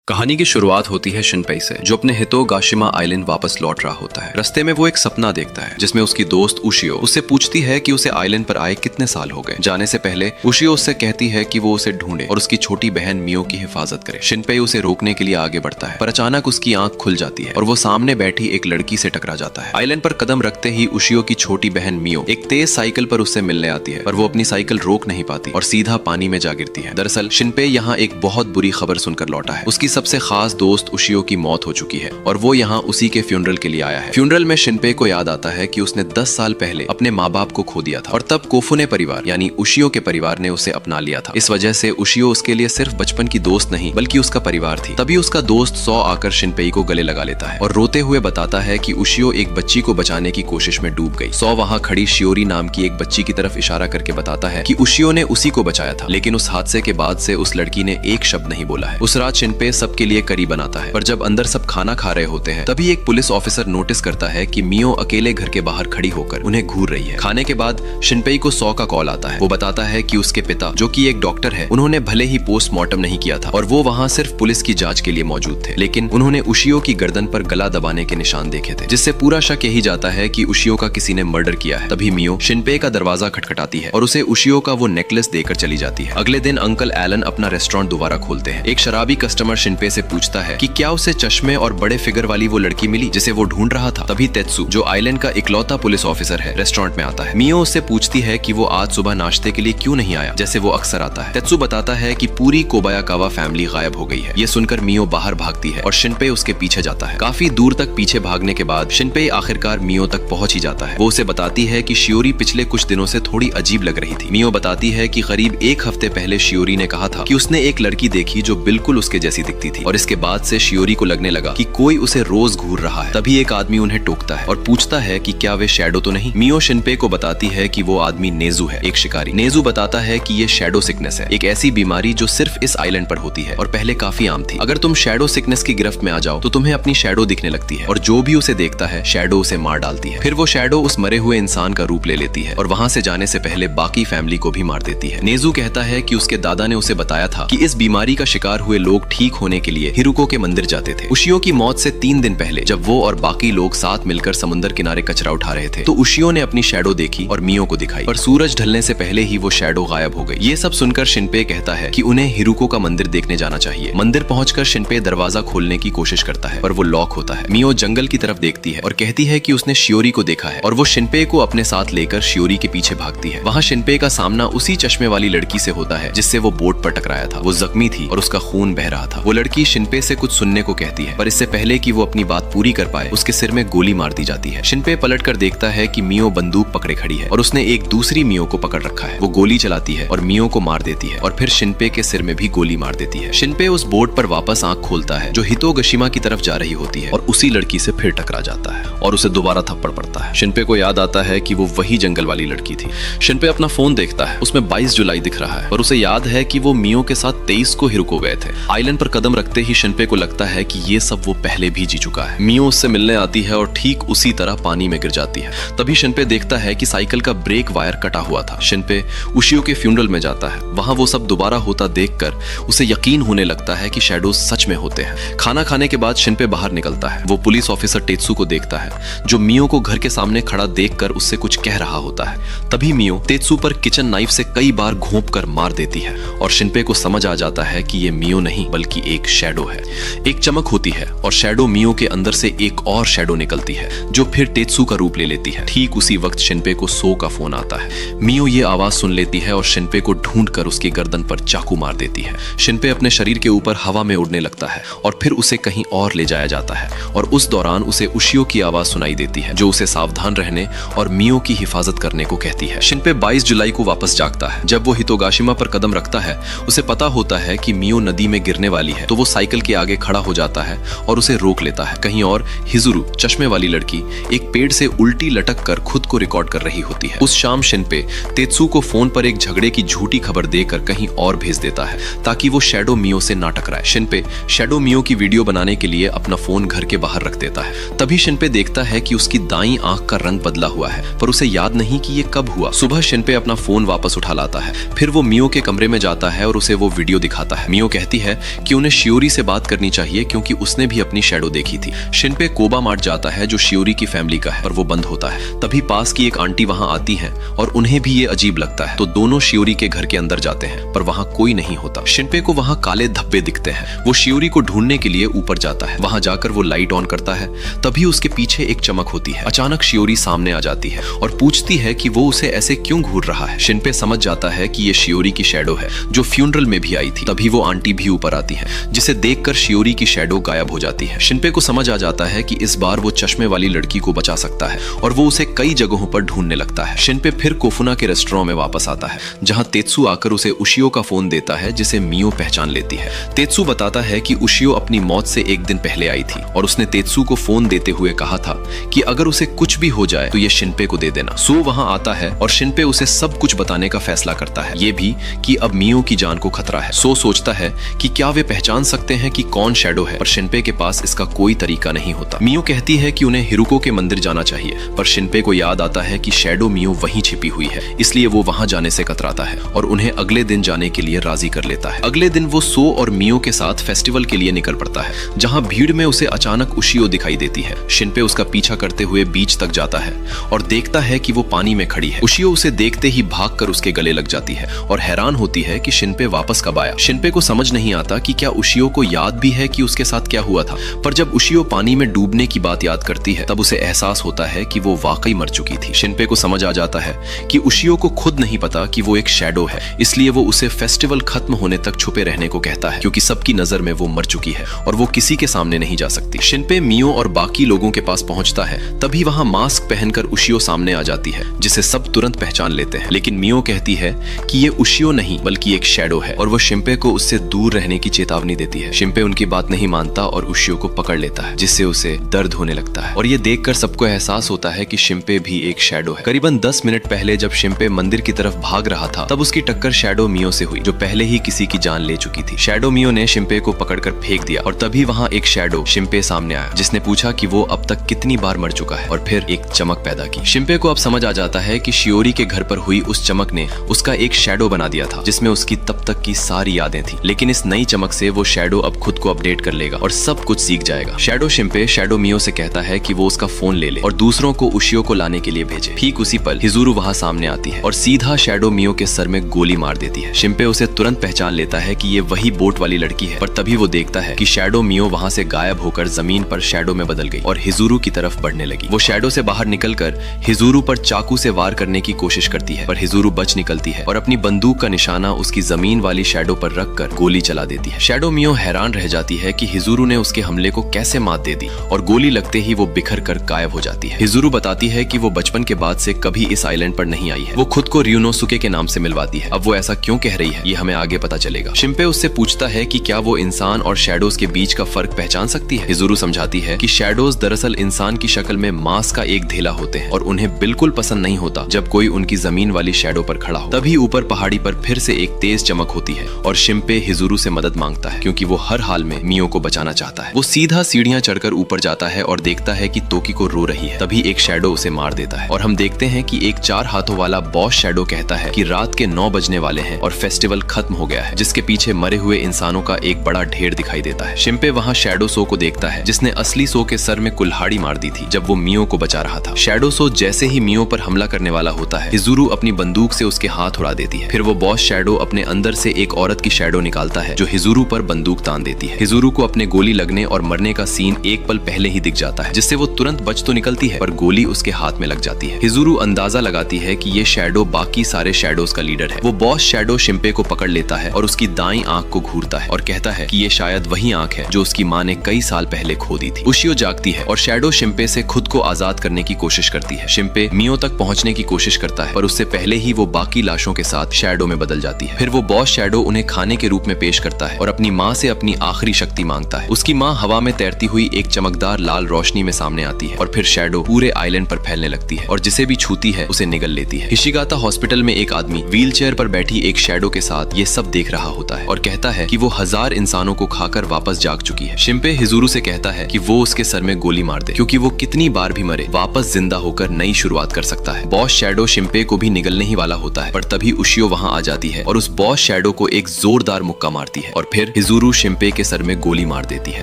कहानी की शुरुआत होती है शिनपेई से, जो अपने हितोगाशिमा आइलैंड वापस लौट रहा होता है। रास्ते में वो एक सपना देखता है जिसमें उसकी दोस्त उशियो उससे पूछती है कि उसे आइलैंड पर आए कितने साल हो गए। जाने से पहले उशियो उससे कहती है कि वो उसे ढूंढे और उसकी छोटी बहन मियो की हिफाजत करे। शिनपेई उसे रोकने के लिए आगे बढ़ता है, पर अचानक उसकी आंख खुल जाती है और वो सामने बैठी एक लड़की से टकरा जाता है। आइलैंड पर कदम रखते ही उशियो की छोटी बहन मियो एक तेज साइकिल पर उससे मिलने आती है, पर वो अपनी साइकिल रोक नहीं पाती और सीधा पानी में जा गिरती है। दरअसल शिनपेई यहाँ एक बहुत बुरी खबर सुनकर लौटा है। उसकी सबसे खास दोस्त उशियो की मौत हो चुकी है और वो यहाँ उसी के फ्यूनरल के लिए आया है। फ्यूनरल में शिनपेई को याद आता है कि उसने 10 साल पहले अपने माँ बाप को खो दिया था और तब कोफुने परिवार यानी उशियो के परिवार ने उसे अपना लिया था। इस वजह से उशियो उसके लिए सिर्फ बचपन की दोस्त नहीं बल्कि उसका परिवार थी। तभी उसका दोस्त सौ आकर शिनपेई को गले लगा लेता है और रोते हुए बताता है कि उशियो एक बच्ची को बचाने की कोशिश में डूब गई। सौ वहाँ खड़ी शियोरी नाम की एक बच्ची की तरफ इशारा करके बताता है कि उशियो ने उसी को बचाया था, लेकिन उस हादसे के बाद से उस लड़की ने एक शब्द नहीं बोला है। उस रात शिनपेई सबके लिए करी बनाता है, पर जब अंदर सब खाना खा रहे होते हैं तभी एक पुलिस ऑफिसर नोटिस करता है कि मियो अकेले घर के बाहर खड़ी होकर उन्हें घूर रही है। खाने के बाद शिनपेई को सौ का कॉल आता है। वो बताता है कि उसके पिता, जो कि एक डॉक्टर है, उन्होंने भले ही पोस्टमार्टम नहीं किया था और वो वहाँ सिर्फ पुलिस की जांच के लिए मौजूद थे, लेकिन उन्होंने उशियो की गर्दन पर गला दबाने के निशान देखे थे, जिससे पूरा शक यही जाता है कि उशियो का किसी ने मर्डर किया है। तभी मियो शिनपेई का दरवाजा खटखटाती है और उसे उशियो का वो नेकलेस देकर चली जाती है। अगले दिन अंकल एलन अपना रेस्टोरेंट दोबारा खोलते हैं। एक शराबी कस्टमर शिनपेई से पूछता है कि क्या उसे चश्मे और बड़े फिगर वाली वो लड़की मिली जिसे वो ढूंढ रहा था। तभी तेत्सु, जो आइलैंड का इकलौता पुलिस ऑफिसर है, रेस्टोरेंट में आता है। मियो उससे पूछती है कि वो आज सुबह नाश्ते के लिए क्यों नहीं आया जैसे वो अक्सर आता है। तेत्सु बताता है कि पूरी कोबायाकावा फैमिली गायब हो गई है। ये सुनकर मियो बाहर भागती है और शिनपेई उसके पीछे जाता है। काफी दूर तक पीछे भागने के बाद शिनपेई आखिरकार मियो तक पहुंच ही जाता है। वो उसे बताती है कि शियोरी पिछले कुछ दिनों से थोड़ी अजीब लग रही थी। मियो बताती है कि करीब एक हफ्ते पहले शियोरी ने कहा था कि उसने एक लड़की देखी जो बिल्कुल उसके जैसी दिखती थी और इसके बाद से शियोरी को लगने लगा कि कोई उसे रोज घूर रहा है। तभी एक आदमी उन्हें टोकता है और पूछता है कि क्या वे शैडो तो नहीं। मियो शिनपेई को बताती है कि वो आदमी नेजू है, एक शिकारी। नेजू बताता है कि ये शैडो सिकनेस है, एक ऐसी बीमारी जो सिर्फ इस आइलैंड पर होती है और पहले काफी आम थी। अगर तुम शैडो सिकनेस की गिरफ्त में आ जाओ तो तुम्हें अपनी शैडो दिखने लगती है और जो भी उसे देखता है शैडो उसे मार डालती है। फिर वो शैडो उस मरे हुए इंसान का रूप ले लेती है और वहाँ से जाने से पहले बाकी फैमिली को भी मार देती है। नेजू कहता है कि उसके दादा ने उसे बताया था कि इस बीमारी का शिकार हुए लोग ठीक होने के लिए हिरुको के मंदिर जाते थे। उशियो की मौत से 3 दिन पहले जब वो और बाकी लोग साथ मिलकर समुद्र किनारे कचरा उठा रहे थे तो उशियो ने अपनी शैडो देखी और मियो को दिखाई, पर सूरज ढलने से पहले ही वो शैडो गायब हो गई। ये सब सुनकर शिनपेई कहता है कि उन्हें हिरुको का मंदिर देखने जाना चाहिए। मंदिर पहुंचकर शिनपेई दरवाजा खोलने की कोशिश करता है पर वो लॉक होता है। मियो जंगल की तरफ देखती है और कहती है कि उसने शियोरी को देखा है और वो शिनपेई को अपने साथ लेकर शियोरी के पीछे भागती है। वहाँ शिनपेई का सामना उसी चश्मे वाली लड़की से होता है जिससे वो बोट पर टकराया था। वो जख्मी थी और उसका खून बह रहा था। वो लड़की शिनपेई से कुछ सुनने को कहती है, पर इससे पहले कि वो अपनी बात पूरी कर पाए उसके सिर में गोली मार दी जाती है। शिनपेई पलटकर देखता है कि मियो बंदूक पकड़े खड़ी है और उसने एक दूसरी मियो को पकड़ रखा है। वो गोली चलाती है और मियो को मार देती है और फिर शिनपेई के सिर में भी गोली मार देती है। शिनपेई उस बोट पर वापस आंख खोलता है जो हितोगाशिमा की तरफ जा रही होती है और उसी लड़की से फिर टकरा जाता है और उसे दोबारा थप्पड़ पड़ता है। शिनपेई को याद आता है कि वो वही जंगल वाली लड़की थी। शिनपेई अपना फोन देखता है, उसमें 22 जुलाई दिख रहा है और उसे याद है कि वो मियो के साथ 23 को हिरुको गए थे। आइलैंड पर कदम रखते ही शिनपेई को लगता है कि ये सब वो पहले भी जी चुका है। मियो उससे मिलने आती है और ठीक उसी तरह पानी में गिर जाती है। तभी शिनपेई देखता है कि साइकिल का ब्रेक वायर कटा हुआ था। शिनपेई उशियो के फ्यूनरल में जाता है। वहां वो सब दोबारा होता देखकर उसे यकीन होने लगता है कि शैडोज सच में होते हैं। खाना खाने के बाद शिनपेई बाहर निकलता है। वो पुलिस ऑफिसर तेत्सु को देखता है जो मियो को घर के सामने खड़ा देखकर उससे कुछ कह रहा होता है। तभी मियो तेत्सु पर किचन नाइफ से कई बार घोंप कर मार देती है और शिनपेई को समझ आ जाता है कि ये मियो नहीं बल्कि एक शैडो है। एक चमक होती है और शैडो मियो के अंदर से एक और शैडो निकलती है जो फिर तेत्सु का रूप ले लेती है। ठीक उसी वक्त शिनपेई को सो का फोन आता है। मियो ये आवाज सुन लेती है और शिनपेई को ढूंढकर उसकी गर्दन पर चाकू मार देती है। शिनपेई अपने शरीर के ऊपर हवा में उड़ने लगता है और फिर उसे कहीं और ले जाया जाता है और उस दौरान उसे उशियो की आवाज सुनाई देती है जो उसे सावधान रहने और मियो की हिफाजत करने को कहती है। शिनपेई 22 जुलाई को वापस जागता है। जब वो हितोगाशिमा पर कदम रखता है उसे पता होता है कि मियो नदी में गिरने वाली है, तो वो साइकिल के आगे खड़ा हो जाता है और उसे रोक लेता है। कहीं और हिजुरु, चश्मे वाली लड़की, एक पेड़ से उल्टी लटक कर खुद को रिकॉर्ड कर रही होती है। उस शाम शिनपेई तेत्सु को फोन पर एक झगड़े की झूठी खबर देकर कहीं और भेज देता है ताकि वो शैडो मियो से ना टकराए। शिनपेई शैडो मियो की वीडियो बनाने के लिए अपना फोन घर के बाहर रख देता है। तभी शिनपेई देखता है कि उसकी दाईं आंख का रंग बदला हुआ है, पर उसे याद नहीं कि ये कब हुआ। सुबह शिनपेई अपना फोन वापस उठा लाता है। फिर वो मियो के कमरे में जाता है और उसे वो वीडियो दिखाता है। मियो कहती है कि उन्हें शियोरी से बात करनी चाहिए क्योंकि उसने भी अपनी शैडो देखी थी। शिनपे कोबा मार्ट जाता है जो शियोरी की फैमिली का है, और वो बंद होता है। तभी पास की एक आंटी वहां आती है और उन्हें भी ये अजीब लगता है, तो दोनों शियोरी के घर के अंदर जाते हैं, पर वहां कोई नहीं होता। शिनपे को वहां काले धब्बे दिखते हैं। वो शियोरी को ढूंढने के लिए ऊपर जाता है। वहां जाकर वो लाइट ऑन करता है, तभी उसके पीछे एक चमक होती है। अचानक शियोरी सामने आ जाती है और पूछती है कि वो उसे ऐसे क्यों घूर रहा है। शिनपे समझ जाता है कि ये शियोरी की शैडो है जो फ्यूनरल में भी आई थी। तभी वो आंटी भी ऊपर आती है, जिसे देखकर शियोरी की शैडो गायब हो जाती है। शिनपे को समझ आ जाता है कि इस बार वो चश्मे वाली लड़की को बचा सकता है और वो उसे कई जगहों पर ढूंढने लगता है। शिनपे फिर कोफुना के रेस्टोरेंट में वापस आता है, जहां तेत्सु आकर उसे उशियो का फोन देता है, जिसे मियो पहचान लेती है। तेत्सु बताता है कि उशियो अपनी मौत से एक दिन पहले आई थी और उसने तेत्सु को फोन देते हुए कहा था कि अगर उसे कुछ भी हो जाए तो ये शिनपे को दे देना। सो वहां आता है और शिनपे उसे सब कुछ बताने का फैसला करता है, ये भी कि अब मियो की जान को खतरा है। सो सोचता है कि क्या वे पहचान सकते हैं कि कौन शैडो है, पर शिनपे के पास इसका कोई तरीका नहीं होता। मियो कहती है कि उन्हें हिरुको के मंदिर जाना चाहिए, पर शिनपे को याद आता है कि शैडो मियो वहीं छिपी हुई है, इसलिए वो वहां जाने से कतराता है और उन्हें अगले दिन जाने के लिए राजी कर लेता है। अगले दिन वो सो और मियो के साथ फेस्टिवल के लिए निकल पड़ता है, जहां भीड़ में उसे अचानक उशियो दिखाई देती है। शिनपे उसका पीछा करते हुए बीच तक जाता है और देखता है कि वो पानी में खड़ी है। उशियो उसे देखते ही भागकर उसके गले लग जाती है और हैरान होती है कि शिनपे वापस कब आया। शिनपे को समझ नहीं आता कि क्या उशियो को याद भी है कि उसके साथ क्या हुआ था, पर जब उशियो पानी में डूबने की बात याद करती है तब उसे एहसास होता है कि वो वाकई मर चुकी थी। शिनपे को समझ आ जाता है कि उशियो को खुद नहीं पता कि वो एक शैडो है, इसलिए वो उसे फेस्टिवल खत्म होने तक छुपे रहने को कहता है, क्योंकि सबकी नजर में वो मर चुकी है और वो किसी के सामने नहीं जा सकती। शिनपे मियो और बाकी लोगों के पास पहुंचता है, तभी वहां मास्क पहनकर उशियो सामने आ जाती है, जिसे सब तुरंत पहचान लेते हैं। लेकिन मियो कहती है कि ये उशियो नहीं बल्कि एक शैडो है और वो शिनपे को उससे दूर रहने की चेतावनी देती है। शिनपे उनकी बात नहीं मानता और उशियो को पकड़ लेता है, जिससे उसे दर्द होने लगता है और ये देखकर सबको एहसास होता है कि शिनपे भी एक शैडो है। करीबन 10 मिनट पहले जब शिनपे मंदिर की तरफ भाग रहा था, तब उसकी टक्कर शैडो मियो से हुई, जो पहले ही किसी की जान ले चुकी थी। शैडो मियो ने शिनपे को पकड़कर फेंक दिया और तभी वहां एक शैडो शिनपे सामने आया, जिसने पूछा कि वो अब तक कितनी बार मर चुका है और फिर एक चमक पैदा की। शिनपे को अब समझ आ जाता है कि शियोरी के घर पर हुई उस चमक ने उसका एक शैडो बना दिया था, जिसमें उसकी तब तक की सारी यादें थी। लेकिन इस नई चमक से वो शैडो अब खुद को अपडेट कर लेगा और सब कुछ सीख जाएगा। शैडो शिनपे शैडो मियो से कहता है कि वो उसका फोन ले ले और दूसरों को उशियो को लाने के लिए भेजे। ठीक उसी पल हिजुरु वहां सामने आती है और सीधा शैडो मियो के सर में गोली मार देती है। शिनपे उसे तुरंत पहचान लेता है कि ये वही बोट वाली लड़की है, पर तभी वो देखता है कि शैडो मियो वहां से गायब होकर जमीन पर शैडो में बदल गई और हिजुरु की तरफ बढ़ने लगी। वो शैडो से बाहर निकलकर हिजुरु पर चाकू से वार करने की कोशिश करती है, पर हिजुरु बच निकलती है और अपनी बंदूक का निशाना उसकी जमीन वाली शैडो पर रखकर गोली चला देती है। शैडो मियो हैरान रह जाती है कि हिजुरु ने उसके हमले को कैसे मात दे दी और गोली लगते ही वो बिखर कर गायब हो जाती है। हिजुरु बताती है कि वो बचपन के बाद से कभी इस आइलैंड पर नहीं आई है। वो खुद को ryunosuke के नाम से मिलवाती है। अब वो ऐसा क्यों कह रही है ये हमें आगे पता चलेगा। शिनपे उससे पूछता है कि क्या वो इंसान और शैडोज के बीच का फर्क पहचान सकती है। हिजुरु समझाती है कि शैडोज दरअसल इंसान की शक्ल में मांस का एक ढेला होते हैं और उन्हें बिल्कुल पसंद नहीं होता जब कोई उनकी जमीन वाली शैडो पर खड़ा हो। तभी ऊपर पहाड़ी पर फिर से एक तेज चमक होती है और शिनपे हिजुरु से मदद मांगता है, क्योंकि वो हर हाल में मियो को बचाना चाहता है। वो सीधा सीढ़ियां चढ़कर ऊपर जाता है और देखता है कि तोकिको रो रही है। तभी एक शैडो उसे मार देता है और हम देखते हैं कि एक 4 हाथों वाला बॉस शैडो कहता है कि रात के 9 बजने वाले हैं और फेस्टिवल खत्म हो गया है, जिसके पीछे मरे हुए इंसानों का एक बड़ा ढेर दिखाई देता है। शिनपे वहां शैडो सो को देखता है, जिसने असली सो के सर में कुल्हाड़ी मार दी थी जब वो मियो को बचा रहा था। शैडो सो जैसे ही मियो पर हमला करने वाला होता है, हिजुरु अपनी बंदूक से उसके हाथ उड़ा देती है। फिर वो बॉस शैडो अपने अंदर से एक औरत की शैडो निकालता है जो हिजुरु पर बंदूक तान देती है। हिजुरु को अपने गोली लगने और मरने का सीन एक पल पहले ही दिख जाता है, जिससे वो तुरंत बच तो निकलती है पर गोली उसके हाथ में लग जाती है। हिजुरु अंदाजा लगाती है कि ये शैडो बाकी सारे शैडोज का लीडर है। वो बॉस शैडो शिनपे को पकड़ लेता है और उसकी दाईं आंख को घूरता है और कहता है कि ये शायद वही आंख है जो उसकी माँ ने कई साल पहले खो दी थी। उशियो जागती है और शैडो शिनपे से खुद को आजाद करने की कोशिश करती है। शिनपे मियो तक पहुंचने की कोशिश करता है, पर उससे पहले ही वो बाकी लाशों के साथ शैडो में बदल जाती है। फिर वो बॉस शैडो उन्हें खाने के रूप में पेश करता है और अपनी माँ से अपनी आखिरी शक्ति मांगता है। उसकी माँ हवा में तैरती हुई एक चमकदार लाल रोशनी में सामने आती है और फिर शैडो पूरे आइलैंड पर फैलने लगती है और जिसे भी छूती है उसे निगल लेती है। हिशिगाता हॉस्पिटल में एक आदमी व्हील चेयर पर बैठी एक शैडो के साथ ये सब देख रहा होता है और कहता है कि वो 1000 इंसानों को खाकर वापस जाग चुकी है। शिनपे हिजुरु से कहता है कि वो उसके सर में गोली मार दे, क्योंकि वो कितनी बार भी मरे वापस जिंदा होकर नई शुरुआत कर सकता है। बॉस शैडो शिनपे को भी निगलने ही वाला होता है, पर तभी उशियो वहां आ जाती है और उस बॉस शैडो को एक जोरदार मुक्का मारती है और फिर हिजुरु शिंपे के सर में गोली मार देती है।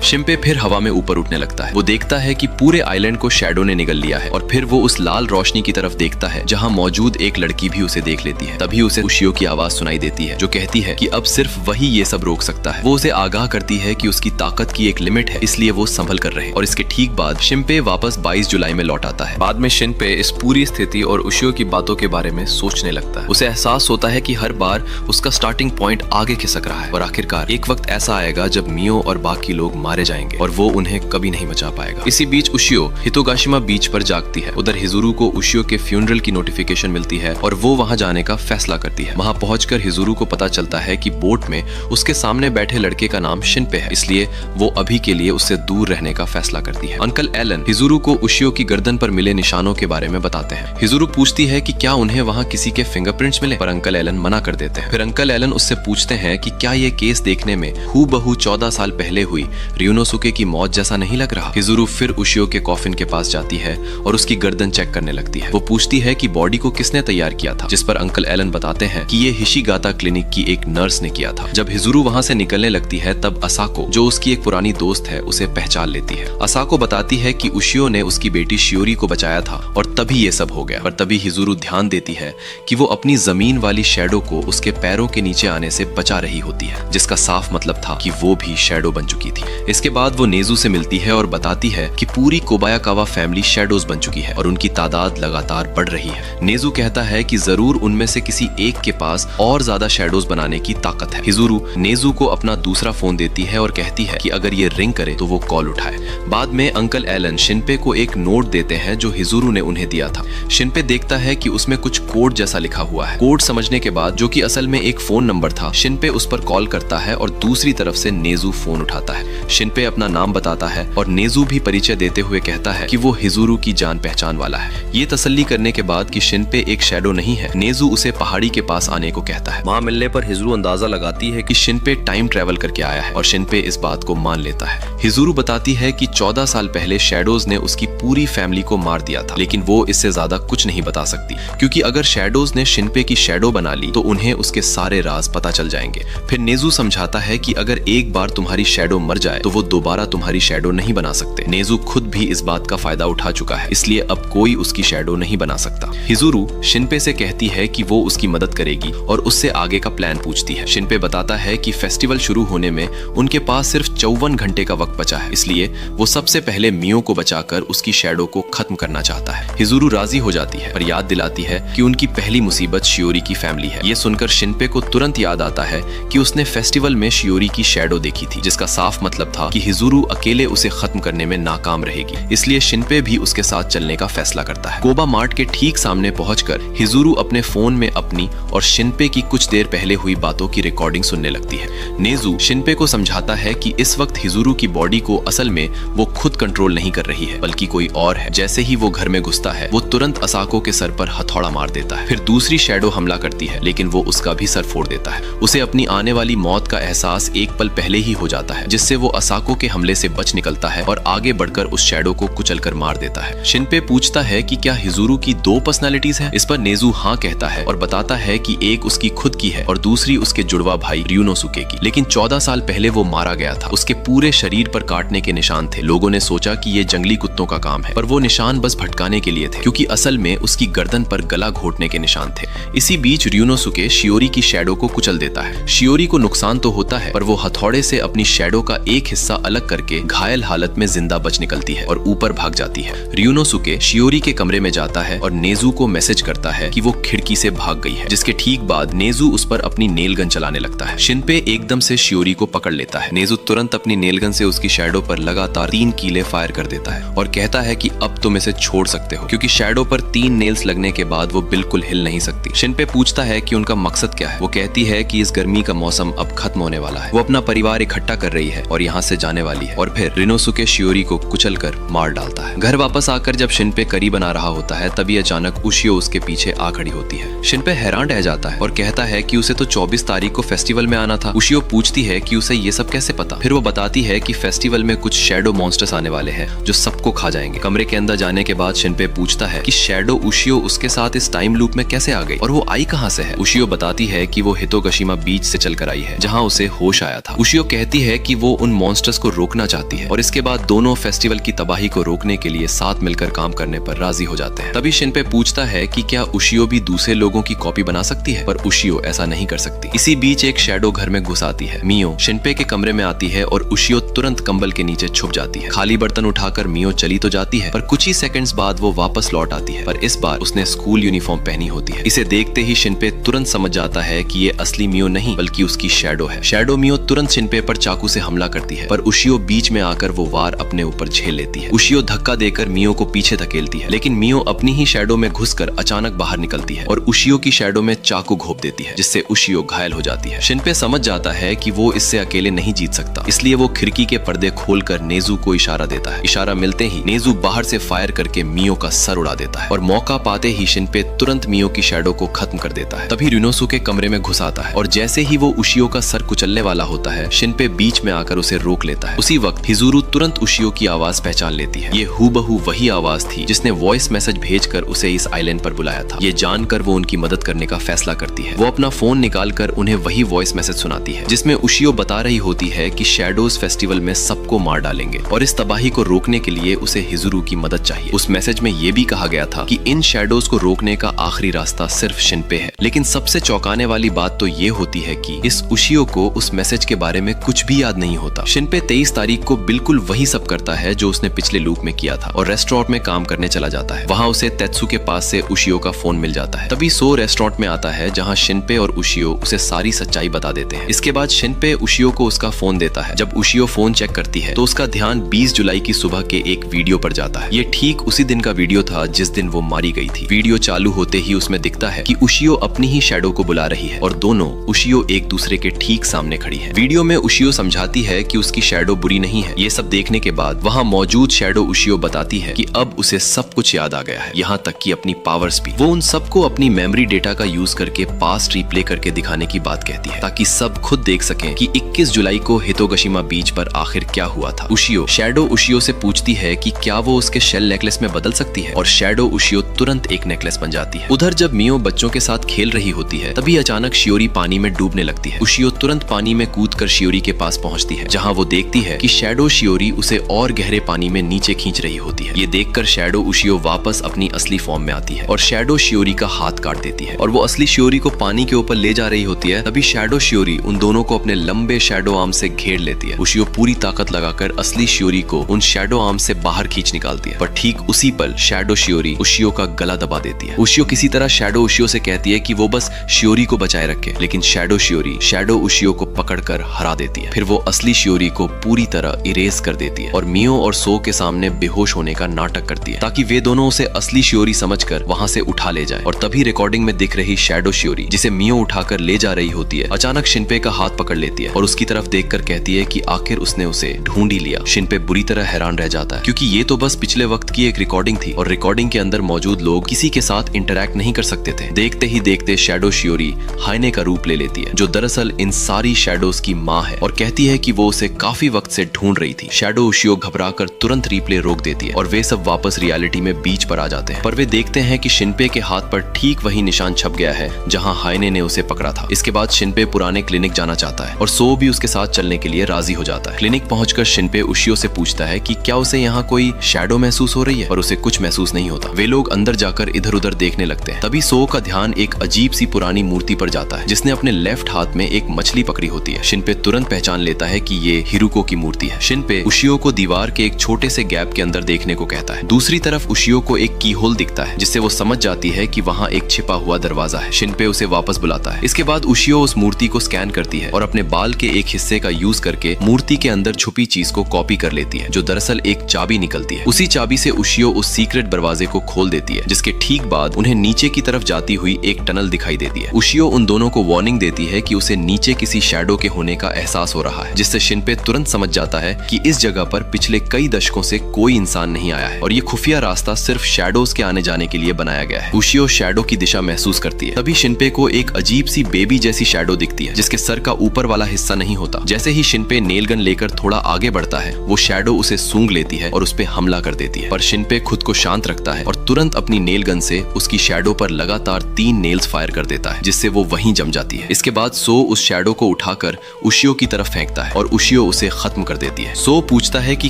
शिंपे फिर हवा में ऊपर उठने लगता है। वो देखता है कि पूरे आइलैंड को शैडो ने निगल लिया है और फिर वो उस लाल रोशनी की तरफ देखता है जहाँ मौजूद एक लड़की भी उसे देख लेती है। तभी उसे उशियो की आवाज सुनाई देती है जो कहती है कि अब सिर्फ वही ये सब रोक सकता है। वो उसे आगाह करती है कि उसकी ताकत की एक लिमिट है, इसलिए वो संभल कर रहे। और इसके ठीक बाद शिंपे वापस 22 जुलाई में लौट आता है। बाद में शिंपे इस पूरी स्थिति और उशियो की बातों के बारे में सोचने लगता है। उसे एहसास होता है कि हर बार उसका स्टार्टिंग पॉइंट आगे खिसक रहा है और आखिरकार एक वक्त ऐसा आएगा जब मियो और बाकी लोग मारे जाएंगे और वो उन्हें कभी नहीं बचा पाएगा। इसी बीच उशियो हितोगाशिमा बीच पर जागती है। उधर हिजुरु को उशियो के फ्यूनरल की नोटिफिकेशन मिलती है और वो वहां जाने का फैसला करती है। वहां पहुंचकर हिजुरु को पता चलता है कि बोट में उसके सामने बैठे लड़के का नाम शिंपे है, इसलिए वो अभी के लिए उससे दूर रहने का फैसला करती है। अंकल एलन हिजुरु को उशियो की गर्दन पर मिले निशानों के बारे में बताते हैं। हिजुरु पूछती है कि क्या उन्हें वहां किसी के फिंगरप्रिंट्स मिले, पर अंकल एलन मना कर देते हैं। फिर अंकल एलन उससे पूछते हैं कि क्या ये केस देखने में हूबहू 14 साल पहले हुई रियोनोसुके की मौत जैसा नहीं लग रहा। हिजुरु फिर उशियो के कॉफिन के पास जाती है और उसकी गर्दन चेक करने लगती है। वो पूछती है कि बॉडी को किसने तैयार किया था, जिस पर अंकल एलन बताते हैं कि ये हिशिगाता क्लिनिक की एक नर्स ने किया था। जब हिजुरु वहां से निकलने लगती है तब असाको, जो उसकी एक पुरानी दोस्त है, उसे पहचान लेती है। असाको बताती है कि उशियो ने उसकी बेटी शियोरी को बचाया था और तभी ये सब हो गया। पर तभी हिजुरु ध्यान देती है कि वो अपनी जमीन वाली शैडो को उसके पैरों के नीचे आने से बचा रही होती है, जिसका साफ मतलब था कि वो भी शैडो बन चुकी थी। इसके बाद वो नेजू से मिलती है और बताती है कि पूरी कोबायाकावा फैमिली शैडोज बन चुकी है और उनकी तादाद लगातार बढ़ रही है। नेजू कहता है कि जरूर उनमें से किसी एक के पास और ज्यादा शैडोज बनाने की ताकत है। हिजुरु नेजू को अपना दूसरा फोन देती है और कहती है कि अगर ये रिंग करे तो वो कॉल उठाए। बाद में अंकल एलन शिंपे को एक नोट देते हैं जो हिजुरु ने उन्हें दिया था। शिंपे देखता है कि उसमें कुछ कोड जैसा लिखा हुआ है। कोड समझने के बाद, जो कि असल में एक फोन नंबर था, शिंपे उस पर कॉल करता है और दूसरी तरफ से नेजू फोन उठाता है। शिंपे अपना नाम बताता है और नेजू भी परिचय देते हुए कहता है कि वो हिजुरु की जान पहचान वाला है। ये तसल्ली करने के बाद कि शिंपे एक शैडो नहीं है, नेजू उसे पहाड़ी के पास आने को कहता है। वहां मिलने पर हिजुरु अंदाजा लगाती है कि शिंपे टाइम ट्रेवल करके आया है और शिंपे इस बात को मान लेता है। हिजुरु बताती है कि 14 साल पहले शैडोज ने उसकी पूरी फैमिली को मार दिया था, लेकिन वो इससे ज्यादा कुछ नहीं बता सकती क्योंकि अगर शैडोज ने शिंपे की शैडो बना ली तो उन्हें उसके सारे राज पता चल जाएंगे। फिर नेजू समझाता है कि अगर एक बार तुम्हारी शैडो मर जाए तो वो दोबारा तुम्हारी शैडो नहीं बना सकते। नेजू खुद भी इस बात का फायदा उठा चुका है, इसलिए अब कोई उसकी शैडो नहीं बना सकता। हिजुरु शिंपे से कहती है कि वो उसकी मदद करेगी और उससे आगे का प्लान पूछती है। शिंपे बताता है कि फेस्टिवल शुरू होने में उनके पास सिर्फ 54 घंटे का वक्त बचा है, इसलिए वो सबसे पहले मियो को बचाकर उसकी शैडो को खत्म करना चाहता है। हिजुरु राजी हो जाती है पर याद दिलाती है कि उनकी पहली मुसीबत शियोरी की फैमिली है। ये सुनकर शिंपे को तुरंत याद आता है कि उसने फेस्टिवल में शियोरी की शैडो देखी थी, जिसका साफ मतलब था कि हिजुरु अकेले उसे खत्म करने में नाकाम रहेगी। इसलिए शिंपे भी उसके साथ चलने का फैसला करता है। कोबा मार्ट के ठीक सामने पहुंचकर हिजुरु अपने फोन में अपनी और शिंपे की कुछ देर पहले हुई बातों की रिकॉर्डिंग सुनने लगती है। नेजू शिंपे को समझाता है कि इस वक्त हिजुरु की बॉडी को असल में वो खुद कंट्रोल नहीं कर रही है बल्कि कोई और है। जैसे ही वो घर में घुसता है वो तुरंत असाको के सर पर हथौड़ा मार देता है। फिर दूसरी शैडो हमला करती है लेकिन वो उसका भी सर फोड़ देता है। उसे अपनी आने वाली मौत का एहसास एक पल पहले ही हो जाता है, जिससे वो असाको के हमले से बच निकलता है और आगे बढ़कर उस शैडो को कुचलकर मार देता है। शिंपे पूछता है कि क्या हिजुरु की 2 पर्सनालिटीज है। इस पर नेजू हाँ कहता है और बताता है कि एक उसकी खुद की है और दूसरी उसके जुड़वा भाई रियोनोसुके की। लेकिन 14 साल पहले वो मारा गया था। उसके पूरे शरीर पर काटने के निशान थे। लोगों ने सोचा कि ये जंगली कुत्तों का काम है, पर वो निशान बस भटकाने के लिए थे क्योंकि असल में उसकी गर्दन पर गला घोटने के निशान थे। इसी बीच रियोनोसुके शियोरी की शैडो को कुचल देता है। शियोरी को नुकसान तो होता है पर वो हथौड़े से अपनी शैडो का एक हिस्सा अलग करके घायल हालत में जिंदा बच निकलती है और ऊपर भाग जाती है। रियोनोसुके शियोरी के कमरे में जाता है और नेजू को मैसेज करता है कि वो खिड़की से भाग गई है, जिसके ठीक बाद नेजू उस पर अपनी नेल गन चलाने लगता है। शिंपे एकदम से शियोरी को पकड़ लेता है। नेजू तुरंत अपनी नेल गन से उसकी शैडो पर लगातार 3 कीले फायर कर देता है और कहता है कि अब तुम इसे छोड़ सकते हो क्योंकि शैडो पर 3 नेल्स लगने के बाद वो बिल्कुल हिल नहीं सकती। शिंपे पूछता है कि उनका मकसद क्या है। वो कहती है कि इस गर्मी का मौसम अब खत्म होने वाला है। वो अपना परिवार इकट्ठा कर रही है और यहाँ से जाने वाली है। और फिर रियोनोसुके शियोरी को कुचलकर मार डालता है। घर वापस आकर जब शिंपे करी बना रहा होता है तभी अचानक उशियो उसके पीछे आ खड़ी होती है। शिंपे हैरान रह जाता है और कहता है कि उसे तो 24 तारीख को फेस्टिवल में आना था। उशियो पूछती है कि उसे ये सब कैसे पता। फिर वो बताती है कि फेस्टिवल में कुछ शैडो मॉन्स्टर्स आने वाले हैं जो सबको खा जाएंगे। कमरे के अंदर जाने के बाद शिंपे पूछता है कि शैडो उशियो उसके साथ इस टाइम लूप में कैसे आ गई और वो आई कहाँ से है। उशियो बताती है कि वो हितोगाशिमा बीच से चलकर आई है जहाँ उसे होश आया था। उशियो कहती है कि वो उन मॉन्स्टर्स को रोकना चाहती है और इसके बाद दोनों फेस्टिवल की तबाही को रोकने के लिए साथ मिलकर काम करने पर राजी हो जाते हैं। तभी शिनपे पूछता है कि क्या उशियो भी दूसरे लोगों की कॉपी बना सकती है, पर उशियो ऐसा नहीं कर सकती। इसी बीच एक शैडो घर में घुस आती है। मियो शिनपे के कमरे में आती है और उशियो तुरंत कंबल के नीचे छुप जाती है। खाली बर्तन उठाकर मियो चली तो जाती है, पर कुछ ही सेकंड्स बाद वो वापस लौट आती है, पर इस बार उसने स्कूल यूनिफॉर्म पहनी होती है। इसे देखते ही शिनपे तुरंत समझ जाता है कि ये असली मियो नहीं बल्कि उसकी शैडो है। शैडो मियो तुरंत शिनपे पर चाकू से हमला करती है, पर उशियो बीच में आकर वो वार अपने ऊपर झेल लेती है। उशियो धक्का देकर मियो को पीछे धकेलती है, लेकिन मियो अपनी ही शैडो में घुसकर अचानक बाहर निकलती है और उशियो की शैडो में चाकू घोंप देती है, जिससे उशियो घायल हो जाती है। शिनपे समझ जाता है कि वो इससे अकेले नहीं जीत सकता, इसलिए वो खिड़की के पर्दे खोलकर नेजू को इशारा देता है। इशारा मिलते ही नेजू बाहर से फायर करके मियो का सर उड़ा देता है और मौका पाते ही शिनपे तुरंत मियो की शैडो को खत्म कर देता है। तभी रिनोसु के कमरे में घुस आता है और जैसे ही वो उशियो का सर कुचलने वाला होता है, शिनपे बीच में आकर उसे रोक लेता है। उसी वक्त हिजुरु तुरंत उशियो की आवाज पहचान लेती है। ये हूबहू वही आवाज थी जिसने वॉइस मैसेज भेजकर उसे इस आइलैंड पर बुलाया था। ये जानकर वो उनकी मदद करने का फैसला करती है। वो अपना फोन निकालकर उन्हें वही वॉइस मैसेज सुनाती है, जिसमें उशियो बता रही होती है कि शैडोज फेस्टिवल में सबको मार डालेंगे और इस तबाही को रोकने के लिए उसे हिजुरु की मदद चाहिए। उस मैसेज में ये भी कहा गया था कि इन शैडोज को रोकने का आखिरी रास्ता सिर्फ शिनपे है। लेकिन सबसे चौंकाने वाली बात तो ये होती है कि इस उशियो को उस मैसेज के बारे में कुछ भी याद नहीं होता। शिनपे 23 तारीख को बिल्कुल वही सब करता है जो उसने पिछले लूप में किया था और रेस्टोरेंट में काम करने चला जाता है। वहाँ उसे तेत्सु के पास से उशियो का फोन मिल जाता है। तभी सो रेस्टोरेंट में आता है, जहाँ शिनपे और उशियो उसे सारी सच्चाई बता देते हैं। इसके बाद शिनपे उशियो को उसका फोन देता है। जब उशियो फोन चेक करती है तो उसका ध्यान 20 जुलाई की सुबह के एक वीडियो पर जाता है। ये ठीक उसी दिन का वीडियो था जिस दिन वो मारी गई थी। वीडियो चालू होते ही उसमें दिखता है कि उशियो अपनी ही शैडो को बुला रही है और दोनों उशियो एक दूसरे के ठीक सामने खड़ी है। वीडियो में उशियो समझाती है कि उसकी शैडो बुरी नहीं है। ये सब देखने के बाद वहाँ मौजूद शैडो उशियो बताती है कि अब उसे सब कुछ याद आ गया है, यहाँ तक कि अपनी पावर्स भी। वो उन सबको अपनी मेमोरी डेटा का यूज करके पास्ट रिप्ले करके दिखाने की बात कहती है, ताकि सब खुद देख सकें कि 21 जुलाई को हितोगशिमा बीच पर आखिर क्या हुआ था। उशियो शैडो उशियो से पूछती है कि क्या वो उसके शेल नेकलेस में बदल सकती है और शैडो उशियो तुरंत एक नेकलेस बन जाती है। उधर जब मियो बच्चों के साथ खेल रही होती है, तभी अचानक शियोरी पानी में डूबने लगती है। उशियो तुरंत पानी में कूदकर शियोरी के पास पहुंचती है, जहां वो देखती है कि शैडो शियोरी उसे और गहरे पानी में नीचे खींच रही होती है। ये देखकर शैडो उशियो वापस अपनी असली फॉर्म में आती है और शैडो शियोरी का हाथ काट देती है और वो असली शियोरी को पानी के ऊपर ले जा रही होती है। तभी शैडो शियोरी उन दोनों को अपने लंबे शैडो आर्म से घेर लेती है। उशियो पूरी ताकत लगाकर असली शियोरी को उन शैडो आर्म से बाहर खींच निकालती है, पर ठीक उसी पल शैडो शियोरी उशियो का गला दबा देती है। उशियो किसी तरह शैडो उशियो से कहती है कि वो बस शियोरी को बचाए रखे, लेकिन शैडो शियोरी शैडो उशियो को पकड़कर हरा देती है। फिर वो असली शियोरी को पूरी तरह इरेज कर देती है और मियो और सो के सामने बेहोश होने का नाटक करती है, ताकि वे दोनों उसे असली शियोरी समझकर वहां से उठा ले जाए। और तभी रिकॉर्डिंग में दिख रही शैडो शियोरी, जिसे मियो उठाकर ले जा रही होती है, अचानक शिनपे का हाथ पकड़ लेती है और उसकी तरफ देखकर कहती है कि आखिर उसने उसे ढूंढ ही लिया। शिनपे बुरी तरह हैरान रह जाता है, क्योंकि ये तो बस पिछले वक्त की एक रिकॉर्डिंग थी और रिकॉर्डिंग के अंदर मौजूद लोग किसी के साथ इंटरैक्ट नहीं कर सकते थे। देखते ही देखते शैडो शियोरी हाइने का रूप ले लेती है, जो दरअसल इन सारी शैडोज की माँ है, और कहती है कि वो उसे काफी वक्त से ढूंढ रही थी। शैडो उशियो घबराकर तुरंत रिप्ले रोक देती है और वे सब वापस रियलिटी में बीच पर आ जाते हैं। पर वे देखते हैं कि शिनपे के हाथ पर ठीक वही निशान छप गया है जहां हाइने ने उसे पकड़ा था। इसके बाद शिनपे पुराने क्लिनिक जाना चाहता है और सो भी उसके साथ चलने के लिए राजी हो जाता है। क्लिनिक पहुंचकर शिनपे उशियो से पूछता है कि क्या उसे यहाँ कोई शैडो महसूस हो रही है, पर उसे कुछ महसूस नहीं होता। वे लोग अंदर जाकर इधर उधर देखने लगते हैं। तभी सो का ध्यान एक अजीब सी पुरानी मूर्ति पर जाता है, जिसने अपने लेफ्ट हाथ में एक मछली पकड़ी होती है। शिनपे तुरंत पहचान लेता है कि ये हिरुको की मूर्ति है। शिनपे उशियो को दीवार के एक छोटे से गैप के अंदर देखने को कहता है। दूसरी तरफ उशियो को एक की होल दिखता है, जिससे वो समझ जाती है कि वहाँ एक छिपा हुआ दरवाजा है। शिनपे उसे वापस बुलाता है। इसके बाद उशियो उस मूर्ति को स्कैन करती है और अपने बाल के एक हिस्से का यूज करके मूर्ति के अंदर छुपी चीज को कॉपी कर लेती है, जो दरअसल एक चाबी निकलती है। उसी चाबी से उशियो उस सीक्रेट दरवाजे को खोल देती है, जिसके ठीक बाद उन्हें नीचे की तरफ जाती हुई एक टनल दिखाई देती है। उशियो उन दोनों को वार्निंग देती है कि उसे नीचे किसी शैडो के होने का एहसास हो रहा है, जिससे शिनपे तुरंत समझ जाता है कि इस जगह पर पिछले कई दशकों से कोई इंसान नहीं आया है और ये खुफिया रास्ता सिर्फ शैडोज के आने जाने के लिए बनाया गया है। उशियो शैडो की दिशा महसूस करती है। तभी शिनपे को एक अजीब सी बेबी जैसी शैडो दिखती है, जिसके सर का ऊपर वाला हिस्सा नहीं होता। जैसे ही शिनपे नेल गन लेकर थोड़ा आगे बढ़ता है, वो शैडो उसे सूंघ लेती है और उस पे हमला कर देती है। पर शिनपे खुद को शांत रखता है और तुरंत अपनी नेल गन से उसकी शैडो पर लगातार 3 नेल्स फायर कर देता है, जिससे वो वहीं जम जाती है। इसके बाद सो उस शैडो शैडो को उठाकर उशियो की तरफ फेंकता है और उशियो उसे खत्म कर देती है। सो पूछता है कि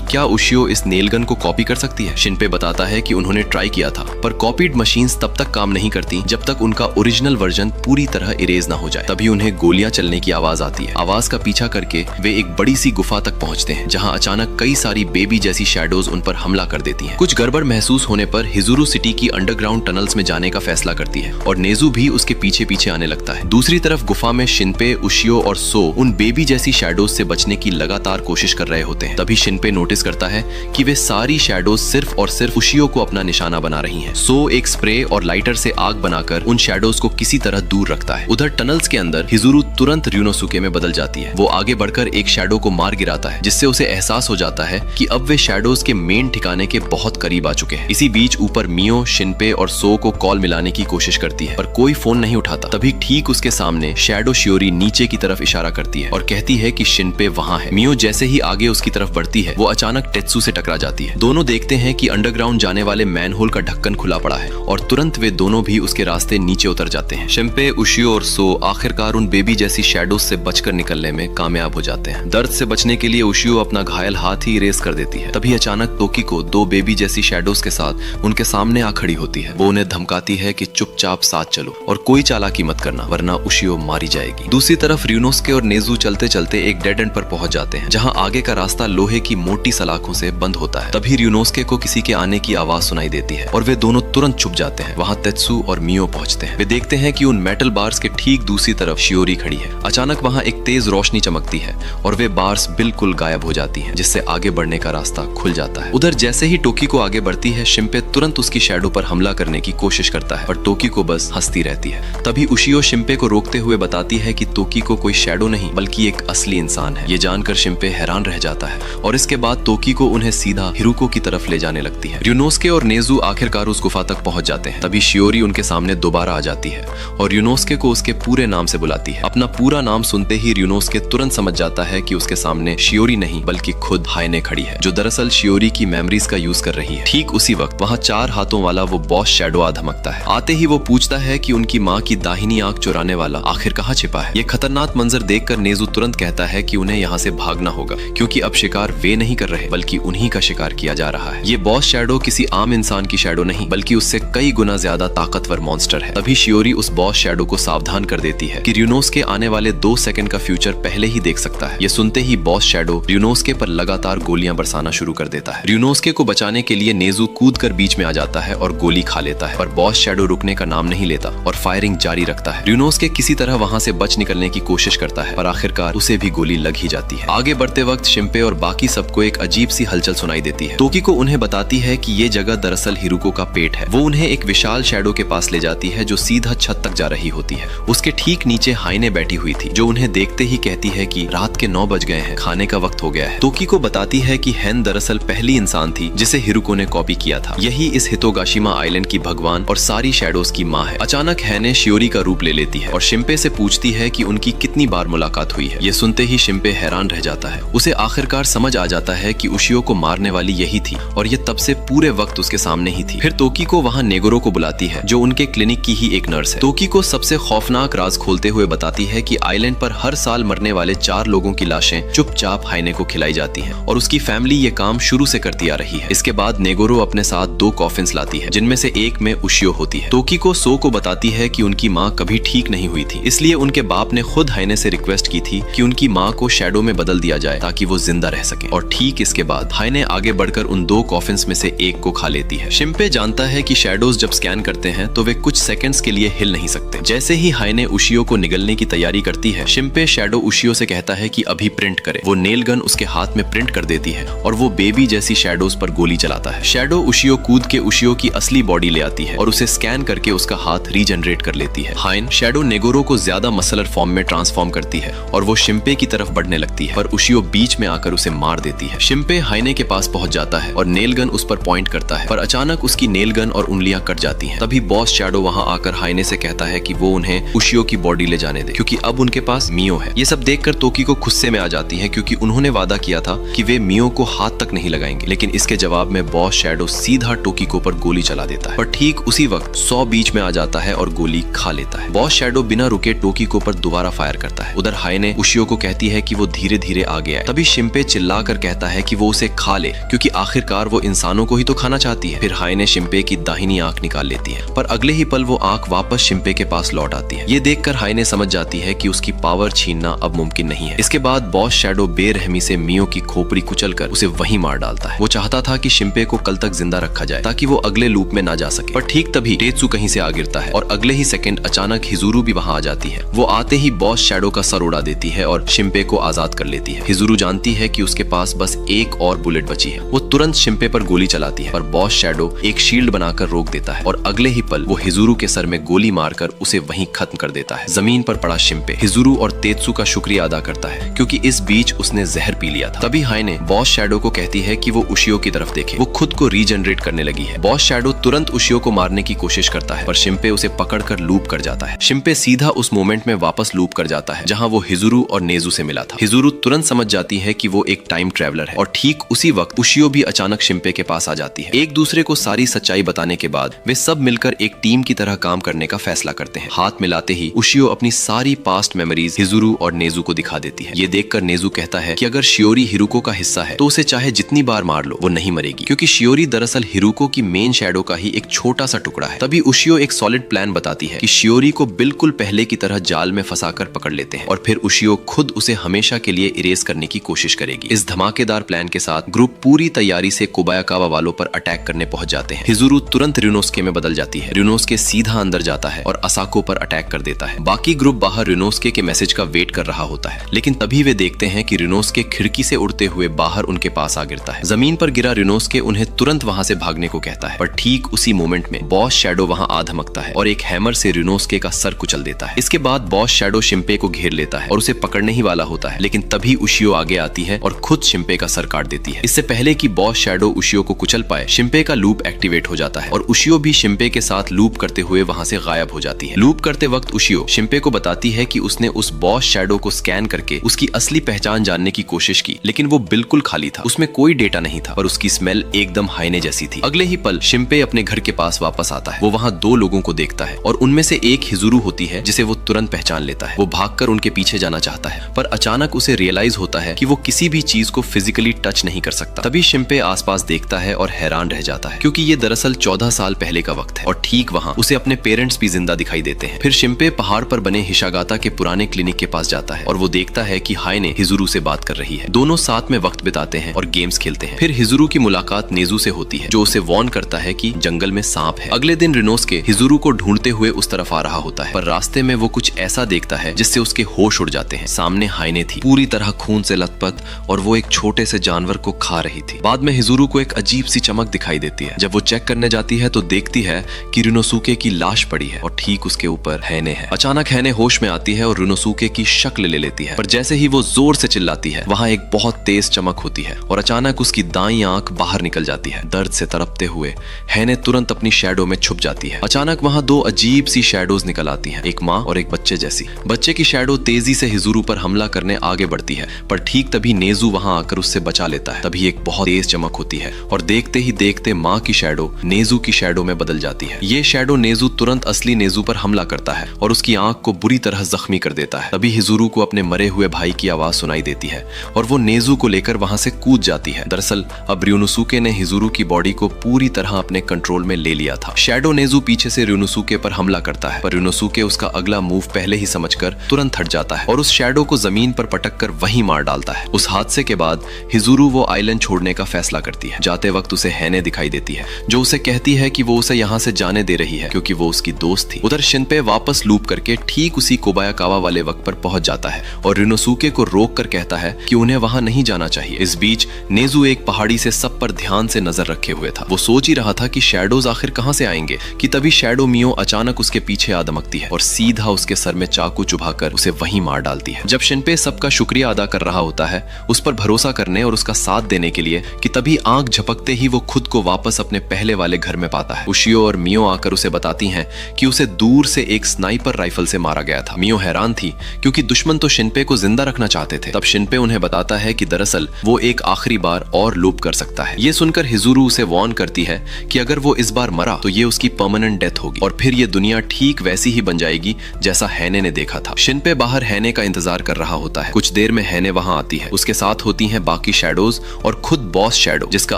क्या उशियो इस नेल गन को कॉपी कर सकती है। शिनपे बताता है कि उन्होंने ट्राई किया था, पर कॉपीड मशीन्स तब तक काम नहीं करती जब तक उनका ओरिजिनल वर्जन पूरी तरह इरेज ना हो जाए। तभी उन्हें गोलियां चलने की आवाज आती है। आवाज का पीछा करके वे एक बड़ी सी गुफा तक पहुंचते हैं, जहां अचानक कई सारी बेबी जैसी शैडोज उन पर हमला कर देती हैं। कुछ गड़बड़ महसूस होने पर हिजुरु सिटी की अंडरग्राउंड टनल्स में जाने का फैसला करती है और नेजू भी उसके पीछे पीछे आने लगता है। दूसरी तरफ गुफा में शिनपे, उशियो और सो उन बेबी जैसी शैडोज से बचने की लगातार कोशिश कर रहे होते हैं। तभी शिनपे नोटिस करता है कि वे सारी शैडोज सिर्फ और सिर्फ उशियो को अपना निशाना बना रही हैं। सो एक स्प्रे और लाइटर से आग बनाकर उन शैडोज को किसी तरह दूर रखता है। उधर टनल्स के अंदर हिजुरु तुरंत ryunosuke में बदल जाती है। वो आगे बढ़कर एक शैडो को मार गिराता है, जिससे उसे एहसास हो जाता है कि अब वे शैडोज के मेन ठिकाने के बहुत करीब आ चुके हैं। इसी बीच ऊपर मियो, शिनपे और सो को कॉल मिलाने की कोशिश करती है, पर कोई फोन नहीं उठाता। तभी ठीक उसके सामने शैडो शियोरी नीचे की तरफ इशारा करती है और कहती है कि शिनपे वहां है। मियो जैसे ही आगे उसकी तरफ बढ़ती है, वो अचानक टेत्सु से टकरा जाती है। दोनों देखते हैं कि अंडरग्राउंड जाने वाले मैनहोल का ढक्कन खुला पड़ा है और तुरंत वे दोनों भी उसके रास्ते नीचे उतर जाते हैं। शिनपे, उशियो और सो आखिरकार उन बेबी जैसी शैडोज से बचकर निकलने में कामयाब हो जाते हैं। दर्द से बचने के लिए उशियो अपना घायल हाथ ही इरेज कर देती है। तभी अचानक तोकिको दो बेबी जैसी शैडोज के साथ उनके सामने आ खड़ी होती है। वो उन्हें धमकाती है कि चुपचाप साथ चलो और कोई चालाकी मत करना, वरना उशियो मारी जाएगी। दूसरी तरफ ryunosuke और नेजू चलते चलते एक डेड एंड पर पहुंच जाते हैं, जहां आगे का रास्ता लोहे की मोटी सलाखों से बंद होता है। तभी ryunosuke को किसी के आने की आवाज सुनाई देती है और वे दोनों तुरंत छुप जाते हैं। वहां तेत्सु और मियो पहुंचते हैं। वे देखते हैं कि उन मेटल बार्स के ठीक दूसरी तरफ शियोरी खड़ी है। अचानक वहां एक तेज रोशनी चमकती है और वे बार्स बिल्कुल गायब हो जाती हैं, जिससे आगे बढ़ने का रास्ता खुल जाता है। उधर जैसे ही टोकिको आगे बढ़ती है, शिनपे तुरंत उसकी शैडो पर हमला करने की कोशिश करता है और टोकिको बस हंसती रहती है। तभी उशियो शिनपे को रोकते हुए बताती है कि तोकिको कोई शैडो नहीं बल्कि एक असली इंसान है। ये जानकर शिनपे हैरान रह जाता है और इसके बाद तोकिको उन्हें सीधा हिरुको की तरफ ले जाने लगती है। ryunosuke और नेजू आखिरकार उस गुफा तक पहुंच जाते हैं। तभी शियोरी उनके सामने दोबारा आ जाती है और ryunosuke को उसके पूरे नाम से बुलाती है। अपना पूरा नाम सुनते ही ryunosuke तुरंत समझ जाता है कि उसके सामने शियोरी नहीं बल्कि खुद हाइने खड़ी है, जो दरअसल शियोरी की मेमोरीज का यूज कर रही है। ठीक उसी वक्त वहां 4 हाथों वाला वो बॉस शैडो आ धमकता है। आते ही वो पूछता है कि उनकी माँ की दाहिनी आंख चुराने वाला आखिर कहाँ छिपा है। ये खतरनाक मंजर देखकर नेजू तुरंत कहता है कि उन्हें यहाँ से भागना होगा, क्योंकि अब शिकार वे नहीं कर रहे बल्कि उन्हीं का शिकार किया जा रहा है। ये बॉस शैडो किसी आम इंसान की शैडो नहीं बल्कि उससे कई गुना ज्यादा ताकतवर मॉन्स्टर है। तभी शियोरी उस बॉस शैडो को सावधान कर देती है कि ryunosuke आने वाले 2 सेकंड का फ्यूचर पहले ही देख सकता है। ये सुनते ही बॉस शैडो ryunosuke पर लगातार गोलियां बरसाना शुरू कर देता है। ryunosuke को बचाने के लिए नेजू कूद कर बीच में आ जाता है और गोली खा लेता है, पर बॉस शैडो रुकने का नाम नहीं लेता और फायरिंग जारी रखता है। ryunosuke किसी तरह वहां से बच निकलने की कोशिश करता है, पर आखिरकार उसे भी गोली लग ही जाती है। आगे बढ़ते वक्त शिनपे और बाकी सबको एक अजीब सी हलचल सुनाई देती है। तोकिको उन्हें बताती है कि ये जगह दरअसल हिरुको का पेट है। वो उन्हें एक विशाल शैडो के पास ले जाती है जो सीधा छत तक जा रही होती है। उसके ठीक नीचे हाइने बैठी हुई थी, जो उन्हें देखते ही कहती है कि रात के 9 बज गए हैं, खाने का वक्त हो गया है। तोकिको बताती है कि हेन दरअसल पहली इंसान थी जिसे हिरुको ने कॉपी किया था। यही इस हितोगाशिमा आइलैंड की भगवान और सारी शैडोज की माँ है। अचानक हेने शियोरी का रूप ले लेती है और शिनपे से पूछती है कि उनकी कितनी बार मुलाकात हुई है। ये सुनते ही शिनपे हैरान रह जाता है। उसे आखिरकार समझ आ जाता है कि उशियो को मारने वाली यही थी और ये तब से पूरे वक्त उसके सामने ही थी। फिर तोकिको वहां नेगोरो को बुलाती है, जो उनके क्लिनिक की ही एक नर्स है। तोकिको सबसे खौफनाक राज खोलते हुए बताती है कि आइलैंड पर हर साल मरने वाले 4 लोगों की लाशें चुपचाप हाइने को खिलाई जाती हैं और उसकी फैमिली ये काम शुरू से करती आ रही है। इसके बाद नेगोरो अपने साथ 2 कॉफिन्स लाती है, जिनमें से एक में उशियो होती है। तोकिको सो को बताती है कि उनकी माँ कभी ठीक नहीं हुई थी, इसलिए उनके बाप ने खुद हाइने से रिक्वेस्ट की थी कि उनकी माँ को शैडो में बदल दिया जाए ताकि वो जिंदा रह सके। और ठीक इसके बाद हाइने आगे बढ़कर उन 2 कॉफिन्स में से एक को खा लेती है। शिनपे जानता है कि शैडोज जब स्कैन करते हैं तो वे कुछ सेकंड्स के लिए हिल नहीं सकते। जैसे ही हाइने उशियो को निगलने की तैयारी करती है, शिनपे शैडो उशियो से कहता है कि अभी प्रिंट करे। वो नेल गन उसके हाथ में प्रिंट कर देती है और वो बेबी जैसी शैडोज पर गोली चलाता है। शैडो उशियो कूद के उशियो की असली बॉडी ले आती है और उसे स्कैन करके उसका हाथ रीजनरेट कर लेती है। हाइन शैडो नेगोरो को ज्यादा मसलर फॉर्म में ट्रांसफॉर्म करती है और वो शिनपे की तरफ बढ़ने लगती है, पर उशियो बीच में आकर उसे मार देती है। शिनपे हाइने के पास पहुंच जाता है और नेल गन उस पर पॉइंट करता है, पर अचानक उसकी नेल गन और उंगलियां कट जाती हैं। तभी बॉस शैडो वहां आकर हाइने से कहता है कि वो उन्हें उशियो की बॉडी ले जाने दे, क्योंकि अब उनके पास मियो है। ये सब देखकर तोकिको गुस्से में आ जाती है, क्योंकि उन्होंने वादा किया था कि वे मियो को हाथ तक नहीं लगाएंगे, लेकिन इसके जवाब में बॉस शैडो सीधा टोकिको पर गोली चला देता है। पर ठीक उसी वक्त 100 बीच में आ जाता है और गोली खा लेता है। बॉस शैडो बिना रुके टोकिको पर दोबारा फायर फायर करता है। उधर हायने उशियो को कहती है कि वो धीरे धीरे आगे आए। तभी शिंपे चिल्लाकर कहता है कि वो उसे खा ले, क्योंकि आखिरकार वो इंसानों को ही तो खाना चाहती है। फिर हायने शिंपे की दाहिनी आंख निकाल लेती है, पर अगले ही पल वो आंख वापस शिंपे के पास लौट आती है। ये देखकर हायने समझ जाती है कि उसकी पावर छीनना अब मुमकिन नहीं है। इसके बाद बॉस शैडो बेरहमी से मियो की खोपड़ी कुचलकर उसे वहीं मार डालता है। वो चाहता था कि शिंपे को कल तक जिंदा रखा जाए ताकि वो अगले लूप में ना जा सके, पर ठीक तभी टेत्सु कहीं से आ गिरता है और अगले ही सेकंड अचानक हिजुरु भी वहां आ जाती है। वो आते ही बॉस शैडो का सर उड़ा देती है और शिंपे को आजाद कर लेती है। हिजुरु जानती है कि उसके पास बस एक और बुलेट बची है। वो तुरंत शिंपे पर गोली चलाती है, पर बॉस शैडो एक शील्ड बनाकर रोक देता है और अगले ही पल वो हिजुरु के सर में गोली मारकर उसे वहीं खत्म कर देता है। जमीन पर पड़ा शिंपे हिजुरु और तेत्सु का शुक्रिया अदा करता है, क्योंकि इस बीच उसने जहर पी लिया था। तभी हायने बॉस शैडो को कहती है कि वो उशियो की तरफ देखे, वो खुद को रीजनरेट करने लगी है। बॉस शैडो तुरंत उशियो को मारने की कोशिश करता है, पर शिंपे उसे पकड़कर लूप कर जाता है। शिंपे सीधा उस मोमेंट में वापस लूप कर जाता है जहां वो हिजुरु और नेजु से मिला था। हिजुरु तुरंत समझ जाती है कि वो एक टाइम ट्रेवलर है और ठीक उसी वक्त उशियो भी अचानक शिंपे के पास आ जाती है। एक दूसरे को सारी सच्चाई बताने के बाद वे सब मिलकर एक टीम की तरह काम करने का फैसला करते हैं। हाथ मिलाते ही उशियो अपनी सारी पास्ट मेमोरीज हिजुरु और नेजु को दिखा देती है। ये देखकर नेजु कहता है कि अगर शियोरी हिरुको का हिस्सा है तो उसे चाहे जितनी बार मार लो वो नहीं मरेगी, क्योंकि शियोरी दरअसल हिरुको की मेन शैडो का ही एक छोटा सा टुकड़ा है। तभी उशियो एक सॉलिड प्लान बताती है कि शियोरी को बिल्कुल पहले की तरह जाल में फंसाकर पकड़ लेते हैं और फिर उशियो खुद उसे हमेशा के लिए इरेज करने की कोशिश करेगी। इस धमाकेदार प्लान के साथ ग्रुप पूरी तैयारी से कोबायाकावा वालों पर अटैक करने पहुंच जाते हैं। हिजुरु तुरंत रिनोस्के में बदल जाती है। रिनोस्के सीधा अंदर जाता है और असाको पर अटैक कर देता है। बाकी ग्रुप बाहर रिनोस्के के मैसेज का वेट कर रहा होता है, लेकिन तभी वे देखते हैं कि रिनोस्के खिड़की से उड़ते हुए बाहर उनके पास आ गिरता है। जमीन पर गिरा रिनोस्के उन्हें तुरंत वहां से भागने को कहता है, पर ठीक उसी मोमेंट में बॉस शैडो वहां आ धमकता है और एक हैमर से रिनोस्के का सर कुचल देता है। इसके बाद बॉस शैडो शिंपे को घेर लेता है और उसे पकड़ने ही वाला होता है, लेकिन तभी उशियो आगे आती है और खुद शिंपे का सर काट देती है। इससे पहले कि बॉस शैडो उशियो को कुचल पाए, शिंपे का लूप एक्टिवेट हो जाता है और उशियो भी शिंपे के साथ लूप करते हुए वहां से गायब हो जाती है। लूप करते वक्त उशियो शिंपे को बताती है कि उसने उस बॉस शैडो को स्कैन करके उसकी असली पहचान जानने की कोशिश की, लेकिन वो बिल्कुल खाली था, उसमें कोई डेटा नहीं था, पर उसकी स्मेल एकदम हायने जैसी थी। अगले ही पल शिंपे अपने घर के पास वापस आता है। वो वहां दो लोगों को देखता है और उनमें से एक हिजुरु होती है जिसे वो तुरंत पहचान लेता है। वो भागकर उनके पीछे जाना चाहता है, पर अचानक उसे रियलाइज होता है कि वो किसी भी चीज को फिजिकली टच नहीं कर सकता। तभी शिंपे आसपास देखता है और हैरान रह जाता है, क्योंकि ये दरअसल 14 साल पहले का वक्त है और ठीक वहां उसे अपने पेरेंट्स भी जिंदा दिखाई देते हैं। फिर शिंपे पहाड़ पर बने हिशागाता के पुराने क्लिनिक के पास जाता है और वो देखता है कि हायने हिजुरु से बात कर रही है। दोनों साथ में वक्त बिताते हैं और गेम्स खेलते हैं। फिर हिजुरु की मुलाकात नेजु से होती है, जो उसे वार्न करता है कि जंगल में सांप है। अगले दिन रिनोस्के हिजुरु को ढूंढते हुए उस तरफ आ रहा होता है, पर रास्ते में वो कुछ ऐसा देखता है जिससे उसके होश उड़ जाते हैं। सामने हायने थी, पूरी तरह खून से लथपथ, और वो एक छोटे से जानवर को खा रही थी। बाद में हिजुरु को एक अजीब सी चमक दिखाई देती है। जब वो चेक करने जाती है तो देखती है कि रिनोसुके की लाश पड़ी है और ठीक उसके ऊपर हैने है। अचानक हैने होश में आती है और रिनोसुके की शक्ल ले लेती है, पर जैसे ही वो जोर से चिल्लाती है वहां एक बहुत तेज चमक होती है और अचानक उसकी दाईं आंख बाहर निकल जाती है। दर्द से तड़पते हुए हैने तुरंत अपनी शैडो में छुप जाती है। अचानक वहां दो अजीब सी शैडोज निकल आती हैं, एक माँ और एक बच्चे जैसी। बच्चे की शैडो तेजी से हिजुरु पर हमला करने आगे बढ़ती है, पर ठीक तभी नेजु वहां आकर उससे बचा लेता है। तभी एक बहुत तेज चमक होती है और देखते ही देखते माँ की शैडो नेजु की शैडो में बदल जाती है। ये शैडो नेजु तुरंत असली नेजु पर हमला करता है और उसकी आंख को बुरी तरह जख्मी कर देता है। तभी हिजुरु को अपने मरे हुए भाई की आवाज सुनाई देती है और वो नेजु को लेकर वहां से कूद जाती है। दरअसल अब रियोनोसुके ने हिजुरु की बॉडी को पूरी तरह अपने कंट्रोल में ले लिया था। शैडो नेजु पीछे से रियोनोसुके पर हमला करता है, पर रियोनोसुके उसका अगला मूव पहले ही समझकर तुरंत हट जाता है और उस शैडो को जमीन पर पटक कर वहीं मार डालता है। उस हादसे के बाद हिजुरु वो आइलैंड छोड़ने का फैसला करती है। जाते वक्त उसे हैने दिखाई देती है, जो उसे कहती है कि वो उसे यहाँ से जाने दे रही है क्योंकि वो उसकी दोस्त थी। उधर शिनपे वापस लूप करके ठीक उसी कोबायाकावा वाले वक्त पर पहुंच जाता है और रिनोसुके को रोक कर कहता है कि उन्हें वहां नहीं जाना चाहिए। इस बीच नेजु एक पहाड़ी से सब पर ध्यान से नजर रखे हुए था। वो सोच ही रहा था कि शैडोज आखिर कहां से आएंगे कि तभी शैडो मियो अचानक उसके पीछे आ धमकती है और सीधा उसके सर में चाकू चुभाकर उसे वहीं मार डालती है। जब शिनपे सबका शुक्रिया अदा कर रहा होता है उस पर भरोसा करने और उसका साथ देने के लिए कि तभी आंख झपकते ही वो खुद को वापस अपने पहले वाले घर में पाता है। उशियो और मियो आकर उसे बताती हैं कि उसे दूर से एक स्नाइपर राइफल से मारा गया था। मियो हैरान थी क्योंकि दुश्मन तो शिनपे को जिंदा रखना चाहते थे। तब शिनपे उन्हें बताता है कि दरअसल वो एक आखिरी बार और लूप कर सकता है। ये सुनकर हिजुरु उसे वार्न करती है कि अगर वो इस बार मरा तो ये उसकी परमानेंट डेथ होगी और फिर ये दुनिया ठीक वैसी ही बन जाएगी जैसा हैने ने देखा था। शिनपे बाहर हैने का इंतजार कर रहा होता है। कुछ देर में हैने वहां आती है। उसके साथ होती हैं बाकी शैडोज और खुद बॉस शैडो, जिसका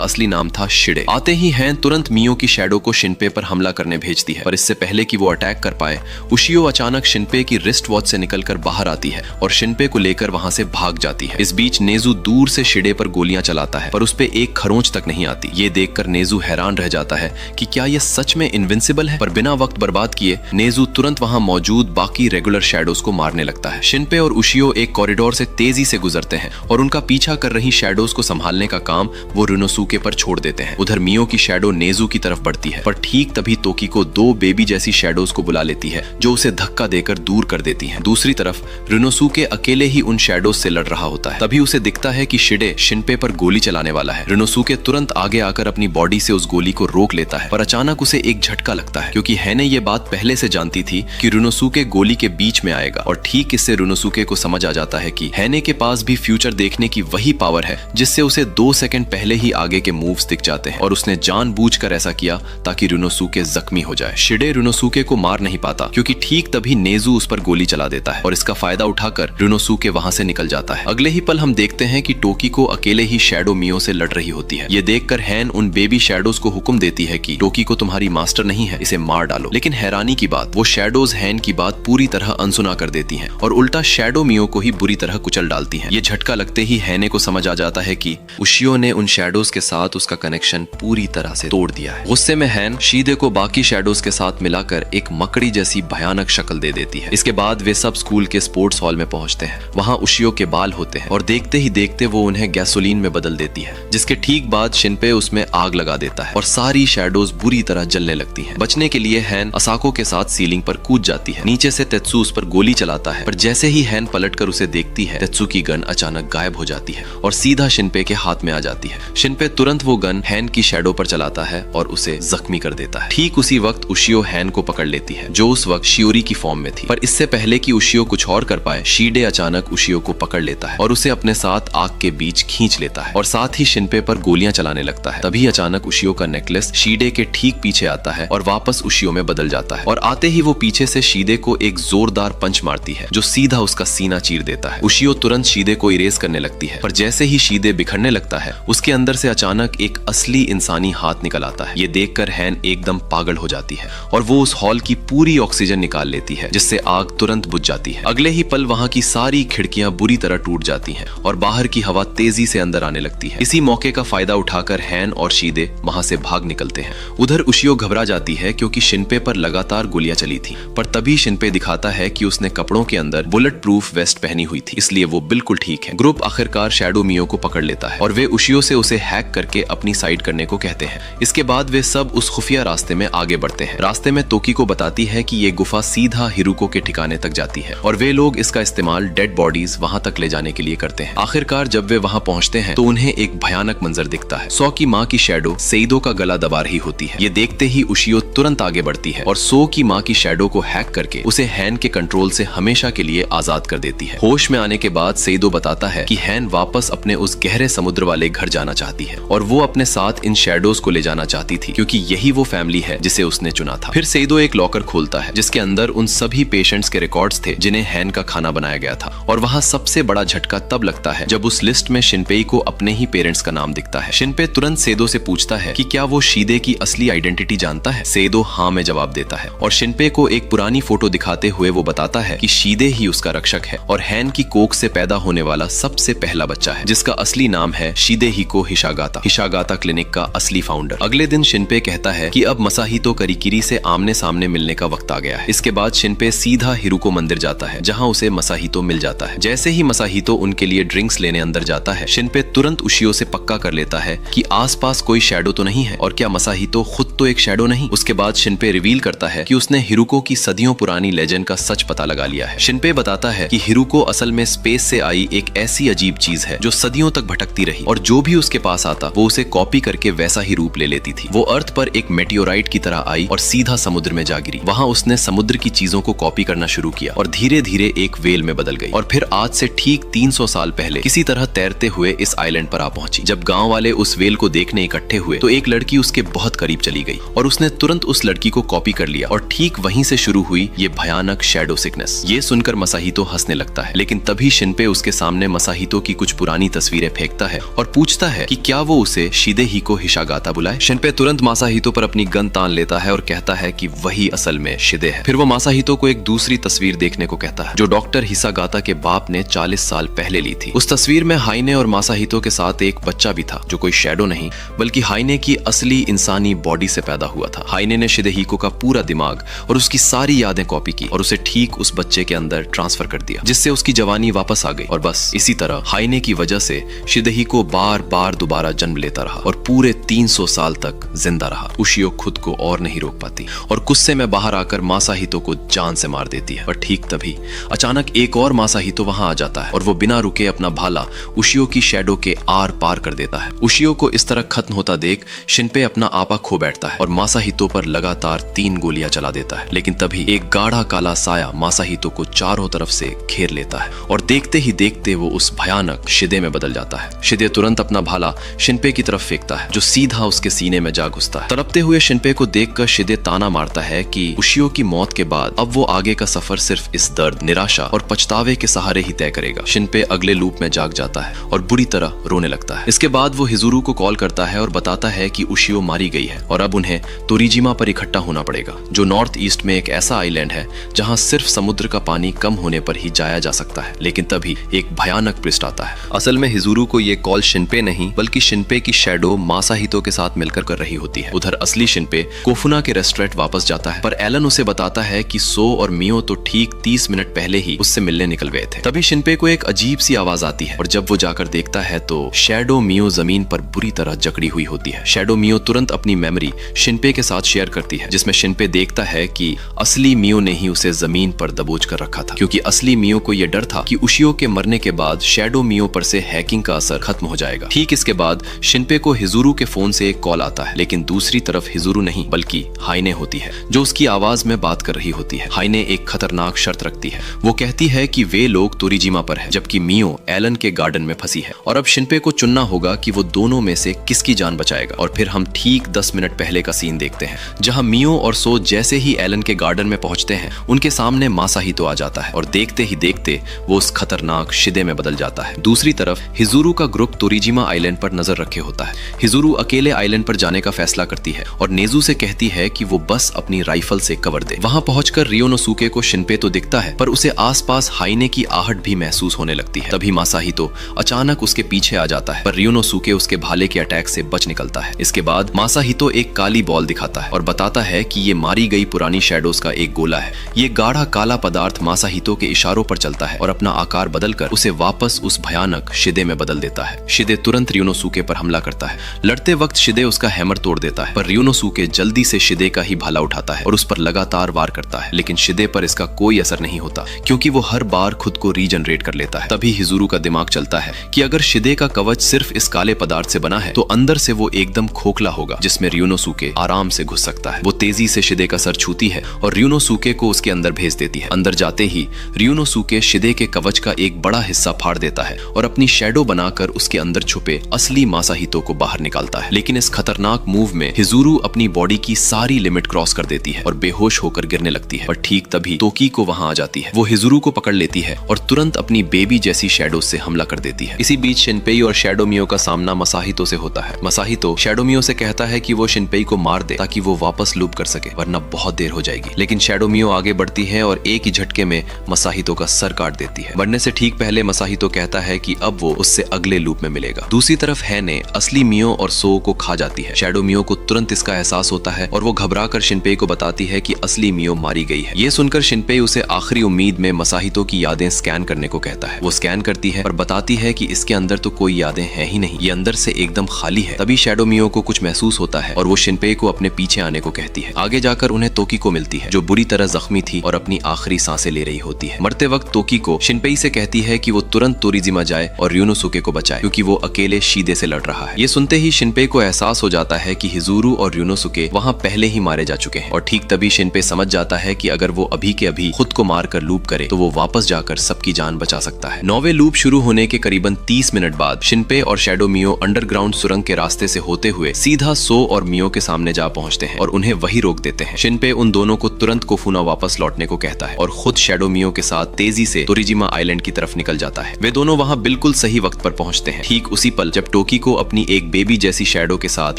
असली नाम था शिडे। आते ही हैन तुरंत मियो की शैडो को शिनपे पर हमला करने भेजती है, पर इससे पहले कि वो अटैक कर पाए, उशियो अचानक शिनपे की रिस्ट वॉच से निकलकर बाहर आती है और शिनपे को लेकर वहां से भाग जाती है। इस बीच नेजू दूर से शिडे पर गोलियां चलाता है, पर उस पे एक खरोंच तक नहीं आती। ये देखकर नेजू हैरान रह जाता है कि क्या ये सच में इनविंसिबल है, पर बिना वक्त बर्बाद किए नेजू तुरंत वहां मौजूद बाकी रेगुलर शैडोज को मारने लगता है। शिनपे और उशियो एक कॉरिडोर से तेजी से गुजरते हैं और उनका पीछा कर रही शैडोज को संभालने का काम वो रुनोसुके पर छोड़ देते हैं। उधर मियो की शैडो नेजू की तरफ बढ़ती है, पर ठीक तभी तोकिको दो बेबी जैसी शैडोज को बुला लेती है, जो उसे धक्का देकर दूर कर देती हैं। दूसरी तरफ रुनोसुके अकेले ही उन शैडोज से लड़ रहा होता है। तभी उसे दिखता है कि शिडे शिनपे पर गोली चलाने वाला है। रुनोसुके तुरंत आगे आकर अपनी बॉडी से उस गोली को रोक लेता है, पर अचानक उसे एक झटका लगता है, क्योंकि हैने ये बात पहले से जानती थी कि रुनोसुके गोली के बीच में आएगा। और ठीक इससे रुनोसुके को समझ आ जाता है कि हैने के पास भी फ्यूचर देखने की वही पावर है जिससे उसे 2 सेकंड पहले ही आगे के मूव्स दिख जाते हैं, और उसने जानबूझकर ऐसा किया ताकि रुनोसुके जख्मी हो जाए। शिडे रुनोसुके को मार नहीं पाता, क्योंकि ठीक तभी नेजू उस पर गोली चला देता है और इसका फायदा उठाकर रुनोसुके वहां से निकल जाता है। अगले ही पल हम देखते हैं कि टोकिको अकेले ही शैडो मियो से लड़ रही होती है। ये देखकर हैन उन बेबी शैडोज को हुक्म देती है कि टोकिको तुम्हारी मास्टर नहीं है, इसे मार डालो। लेकिन हैरानी की बात, वो शैडोज हैन की बात पूरी तरह अनसुना कर देती हैं और उल्टा शैडो मियो को ही बुरी तरह कुचल डालती हैं। ये झटका लगते ही हैने को समझ आ जाता है कि उशियो ने उन शैडोज के साथ उसका कनेक्शन पूरी तरह से तोड़ दिया है। गुस्से में हैन शीदे को बाकी शैडोज के साथ मिलाकर एक मकड़ी जैसी भयानक शक्ल दे देती है। इसके बाद वे सब स्कूल के स्पोर्ट्स हॉल में पहुंचते हैं। वहां उशियो के बाल होते हैं और देखते ही देखते वो उन्हें गैसोलीन में बदल देती है, जिसके ठीक बाद शिनपे उसमें आग लगा देता है और सारी शैडोज बुरी तरह जलने लगती हैं। बचने के लिए हैन असाको के साथ सीलिंग पर कूद जाती है। नीचे से तेत्सु उस पर गोली चलाता है, पर जैसे ही हैन पलटकर उसे देखती है, तेत्सु की गन अचानक गायब हो जाती है और सीधा शिनपे के हाथ में आ जाती है। शिनपे तुरंत वो गन हैन की शैडो पर चलाता है और उसे जख्मी कर देता है। ठीक उसी वक्त उशियो हैन को पकड़ लेती है, जो उस वक्त शियोरी की फॉर्म में थी। पर इससे पहले कि उशियो कुछ और कर पाए, शीडे अचानक उशियो को पकड़ लेता है और उसे अपने साथ आग के बीच खींच लेता है और साथ ही शिनपे पर गोलियां चलाने लगता है। तभी अचानक उशियो का नेकलेस शीडे के ठीक पीछे आता है और वापस उशियो में बदल जाता है, और आते ही वो पीछे से शीदे को एक जोरदार पंच मारती है, जो सीधा उसका सीना चीर देता है। उशियो तुरंत शीदे को इरेज करने लगती है, पर जैसे ही शीदे बिखरने लगता है, उसके अंदर से अचानक एक असली इंसानी हाथ निकल आता है। ये देखकर हैन एकदम पागल हो जाती है और वो उस हॉल की पूरी ऑक्सीजन निकाल लेती है, जिससे आग तुरंत बुझ जाती है। अगले ही पल वहां की सारी खिड़कियां बुरी तरह टूट जाती हैं और बाहर की हवा तेजी से अंदर आने लगती है। इसी मौके का फायदा उठाकर हैन और शीदे वहां से भाग निकलते हैं। उधर उशियो घबरा जाती है, क्योंकि शिनपे पर लगातार गोलियां चली थी, पर तभी शिनपे दिखाता है कि उसने कपड़ों के अंदर बुलेट प्रूफ वेस्ट पहनी हुई थी, इसलिए वो बिल्कुल ठीक है। ग्रुप आखिरकार शैडो मियो को पकड़ लेता है और वे उशियो से उसे हैक करके अपनी साइड करने को कहते हैं। इसके बाद वे सब उस खुफिया रास्ते में आगे बढ़ते हैं। रास्ते में तोकिको बताती है कि ये गुफा सीधा हिरुको के ठिकाने तक जाती है और वे लोग इसका इस्तेमाल डेड बॉडीज वहां तक ले जाने के लिए करते हैं। आखिरकार जब वे वहां पहुंचते हैं तो उन्हें एक भयानक मंजर दिखता है। सो की माँ की शैडो सेइदो का गला दबा रही होती है। ये देखते ही उशियो तुरंत आगे बढ़ती है और सो की माँ की शैडो को हैक करके उसे हैन के कंट्रोल से हमेशा के लिए आजाद कर देती है। होश में आने के बाद सेइदो बताता है कि हैन वापस अपने उस गहरे समुद्र वाले घर जाना चाहती है और वो अपने साथ इन शैडोज को ले जाना चाहती थी, क्योंकि यही वो फैमिली है जिसे उसने चुना था। फिर सेइदो एक लॉकर खोलता है जिसके अंदर उन सभी पेशेंट्स के रिकॉर्ड्स थे जिन्हें हैन का खाना बनाया गया था, और वहां सबसे बड़ा झटका तब लगता है जब उस लिस्ट में शिनपेई को अपने ही पेरेंट्स का नाम दिखता है। शिनपे तुरंत सेइदो से पूछता है कि क्या वो शीदे की असली आइडेंटिटी जानता है। सेइदो हाँ में जवाब देता है और शिनपे को एक पुरानी फोटो दिखाते हुए वो बताता है कि शीदे ही उसका रक्षक है और हैन की कोख से पैदा होने वाला सबसे पहला बच्चा है, जिसका असली नाम है शिदेहिको हिशागाता, हिशागाता क्लिनिक का असली फाउंडर। अगले दिन शिनपे कहता है कि अब मसाहितो करिकिरी से आमने सामने मिलने का वक्त आ गया है। इसके बाद शिनपे सीधा हिरुको मंदिर जाता है, जहां उसे मसाहितो मिल जाता है। जैसे ही मसाहितो उनके लिए ड्रिंक्स लेने अंदर जाता है, शिनपे तुरंत उशियो से पक्का कर लेता है कि आसपास कोई शैडो तो नहीं है, और क्या मसाहितो खुद तो एक शैडो नहीं। उसके बाद शिनपे रिवील करता है कि उसने हिरुको की सदियों पुरानी लेजेंड का सच पता लगा लिया है। शिनपे बताता है कि हिरुको असल में स्पेस से आई एक ऐसी अजीब चीज है जो सदियों तक भटकती रही, और जो भी उसके पास आता वो उसे कॉपी करके वैसा ही रूप ले लेती थी। वो अर्थ पर एक मेटियोराइट की तरह आई और सीधा समुद्र में जा गिरी। वहां उसने समुद्र की चीजों को कॉपी करना शुरू किया और धीरे धीरे एक वेल में बदल गई और फिर आज से ठीक 300 साल पहले किसी तरह तैरते हुए इस आइलैंड पर आ पहुंची। जब गांव वाले उस वेल को देखने इकट्ठे हुए तो एक लड़की उसके बहुत करीब चली गई और उसने तुरंत उस लड़की को कॉपी कर लिया और ठीक वहीं से शुरू हुई ये भयानक शैडो सिकनेस। ये सुनकर मसाहितो हंसने लगता है, लेकिन तभी शिनपे उसके सामने मसाहितो की कुछ पुरानी तस्वीरें फेंकता है और पूछता है कि क्या वो उसे शिदेहिको हिसागाता बुलाए। शिनपे तुरंत मासाहितो पर अपनी गन तान लेता है और कहता है कि वही असल में शिदे है। फिर वो मासाहितो को एक दूसरी तस्वीर देखने को कहता है जो डॉक्टर हिसागाता के बाप ने 40 साल पहले ली थी। उस तस्वीर में हाइने और मासाहितो के साथ एक बच्चा भी था जो कोई शैडो नहीं बल्कि हाइने की असली इंसानी बॉडी से पैदा हुआ था। हाइने ने शिदेहिको का पूरा दिमाग और उसकी सारी यादें कॉपी की और उसे ठीक उस बच्चे के अंदर ट्रांसफर कर दिया, जिससे उसकी जवानी वापस आ गई। और बस इसी तरह हाइने की वजह से शिदेहिको बार बार दोबारा जन्म लेता रहा और पूरे 300 साल तक जिंदा रहा। उशियो खुद को और नहीं रोक पाती और गुस्से में बाहर आकर मासाहितो को जान से मार देती है। पर ठीक तभी अचानक एक और मासाहितो वहां आ जाता है और वो बिना रुके अपना भाला उशियो की शैडो के आर पार कर देता है। उशियो को इस तरह खत्म होता देख शिनपे अपना आपा खो बैठता है और मासाहितो पर लगातार 3 गोलियां चला देता है। लेकिन तभी एक गाढ़ा काला साया मासाहितो को चारों तरफ से घेर लेता है और देखते ही देखते वो उस भयानक शिदे में बदल जाता है। शिदे तुरंत अपना भाला शिनपे की तरफ फेंकता है जो सीधा उसके सीने में जा घुसता है। तड़पते हुए शिनपे को देखकर शिदे ताना मारता है कि उशियो की मौत के बाद अब वो आगे का सफर सिर्फ इस दर्द, निराशा और पछतावे के सहारे ही तय करेगा। शिनपे अगले लूप में जाग जाता है और बुरी तरह रोने लगता है। इसके बाद वो हिजुरु को कॉल करता है और बताता है कि उशियो मारी गई है और अब उन्हें तोरीजिमा पर इकट्ठा होना पड़ेगा, जो नॉर्थ ईस्ट में एक ऐसा आइलैंड है जहां सिर्फ समुद्र का पानी कम होने पर ही जाया जा सकता है। लेकिन तभी एक भयानक ट्विस्ट आता है। असल में हिजुरु को ये कॉल शिनपे नहीं बल्कि शिनपे की शैडो मासाहितो के साथ मिलकर कर रही होती है। उधर असली शिनपे कोफुना के रेस्टोरेंट वापस जाता है, पर एलन उसे बताता है कि सो और मियो तो ठीक 30 मिनट पहले ही उससे मिलने निकल गए थे। तभी शिनपे को एक अजीब सी आवाज आती है और जब वो जाकर देखता है तो शैडो मियो जमीन पर बुरी तरह जकड़ी हुई होती है। शैडो मियो तुरंत अपनी मेमोरी शिनपे के साथ शेयर करती है, जिसमें शिनपे देखता है कि असली मियो ने ही उसे जमीन पर दबोच कर रखा था, क्योंकि असली मियो को यह डर था कि उशियो के मरने के बाद शैडो मियो पर से हैकिंग का असर खत्म हो जाएगा। ठीक इसके बाद शिनपे को हिजुरु के फोन से एक कॉल आता है, लेकिन दूसरी तरफ हिजुरु नहीं बल्कि हाइने होती है जो उसकी आवाज में बात कर रही होती है। हाइने एक खतरनाक शर्त रखती है। वो कहती है कि वे लोग तोरीजिमा पर है जबकि मियो एलन के गार्डन में फंसी है और अब शिनपे को चुनना होगा कि वो दोनों में से किसकी जान बचाएगा। और फिर हम ठीक 10 मिनट पहले का सीन देखते हैं जहां मियो और सो जैसे ही एलन के गार्डन में पहुंचते हैं उनके सामने मासाहितो आ जाता है और देखते ही देखते वो उस खतरनाक शिदे में बदल जाता है। दूसरी तरफ हिजुरु का ग्रुप तोरीजिमा आइलैंड पर नजर रखे होता है। हिजुरु अकेले आइलैंड पर जाने का फैसला करती है और नेजू से कहती है कि वो बस अपनी राइफल से कवर दे। वहां पहुंचकर रियोनोसुके को शिनपे तो दिखता है पर उसे आसपास हाइने की आहट भी महसूस होने लगती है। तभी मासाहितो अचानक उसके पीछे आ जाता है पर रियोनोसुके उसके भाले के अटैक से बच निकलता है। इसके बाद मासाहितो एक काली बॉल दिखाता है और बताता है कि ये मारी गई पुरानी शैडोज का एक गोला है। ये गाढ़ा काला पदार्थ मासाहितो के इशारों पर चलता है और अपना आकार बदलकर उसे वापस उस भयानक शिदे में बदल देता है। शिदे तुरंत रियोनोसुके पर हमला करता है। लड़ते वक्त शिदे उसका हैमर तोड़ देता है पर रियोनोसुके जल्दी से शिदे का ही भाला उठाता है और उस पर लगातार वार करता है, लेकिन शिदे पर इसका कोई असर नहीं होता क्योंकि वो हर बार खुद को रीजनरेट कर लेता है। तभी हिजुरु का दिमाग चलता है कि अगर शिदे का कवच सिर्फ इस काले पदार्थ से बना है तो अंदर से वो एकदम खोखला होगा जिसमें रियोनोसुके आराम से घुस सकता है। वो तेजी से शिदे का सर छूती है और रियोनोसुके को उसके अंदर भेज देती है। अंदर जाते ही रियोनोसुके शिदे के कवच का एक बड़ा हिस्सा फाड़ देता है और अपनी शैडो बनाकर उसके अंदर छुपे असली मासाहितो को बाहर निकालता है। लेकिन इस खतरनाक मूव में हिजुरु अपनी बॉडी की सारी लिमिट क्रॉस कर देती है और बेहोश होकर गिरने लगती है। पर ठीक तभी तोकीको वहां आ जाती है। वो हिजुरु को पकड़ लेती है और तुरंत अपनी बेबी जैसी शैडो से हमला कर देती है। इसी बीच शिनपेई और शैडो मियो का सामना मसाहितो से होता है। मसाहितो शैडो मियो से कहता है कि वो शिनपेई को मार दे ताकि वो वापस लूप कर सके, वरना बहुत देर हो जाएगी। लेकिन शैडो मियो आगे बढ़ती है और एक ही झटके में मसाहितो का सर काट देती है। मरने से ठीक पहले मसाहितो कहता है कि अब वो उससे अगले लूप में मिलेगा। दूसरी तरफ हैने असली मियो और सो को खा जाती है। शैडो मियो को तुरंत इसका एहसास होता है और वो घबराकर शिनपेई को बताती है कि असली मियो मारी गई है। ये सुनकर शिनपेई उसे आखिरी उम्मीद में मसाहितो की यादें स्कैन करने को कहता है। वो स्कैन करती है और बताती है कि इसके अंदर तो कोई यादें हैं ही नहीं, ये अंदर से एकदम खाली है। तभी शैडो मियो को कुछ महसूस होता है और वो शिनपेई को अपने पीछे आने को कहती है। आगे जाकर उन्हें तोकीको मिलती है जो बुरी तरह जख्मी थी और अपनी आखिरी सांसें ले रही होती है। मरते वक्त तोकीको शिनपेई से कहती है कि वो तुरंत तोरीजिमा जाए और रियोनोसुके को बचाए क्योंकि वो अकेले शिदे से लड़ रहा है। ये सुनते ही शिनपेई को एहसास हो जाता है कि हिजुरु और और र्यूनोसुके वहाँ पहले ही मारे जा चुके हैं। और ठीक तभी शिनपे समझ जाता है कि अगर वो अभी के अभी खुद को मारकर लूप करे तो वो वापस जाकर सबकी जान बचा सकता है। 9वें लूप शुरू होने के करीबन 30 मिनट बाद शिनपे और शैडो मियो अंडरग्राउंड सुरंग के रास्ते से होते हुए सीधा सो और मियो के सामने जा पहुंचते हैं और उन्हें वही रोक देते हैं। शिनपे उन दोनों को तुरंत कोफुना वापस लौटने को कहता है और खुद शैडो मियो के साथ तेजी से तोरिजिमा आइलैंड की तरफ निकल जाता है। वे दोनों वहां बिल्कुल सही वक्त पर पहुंचते हैं, ठीक उसी पल जब टोकीको अपनी एक बेबी जैसी शैडो के साथ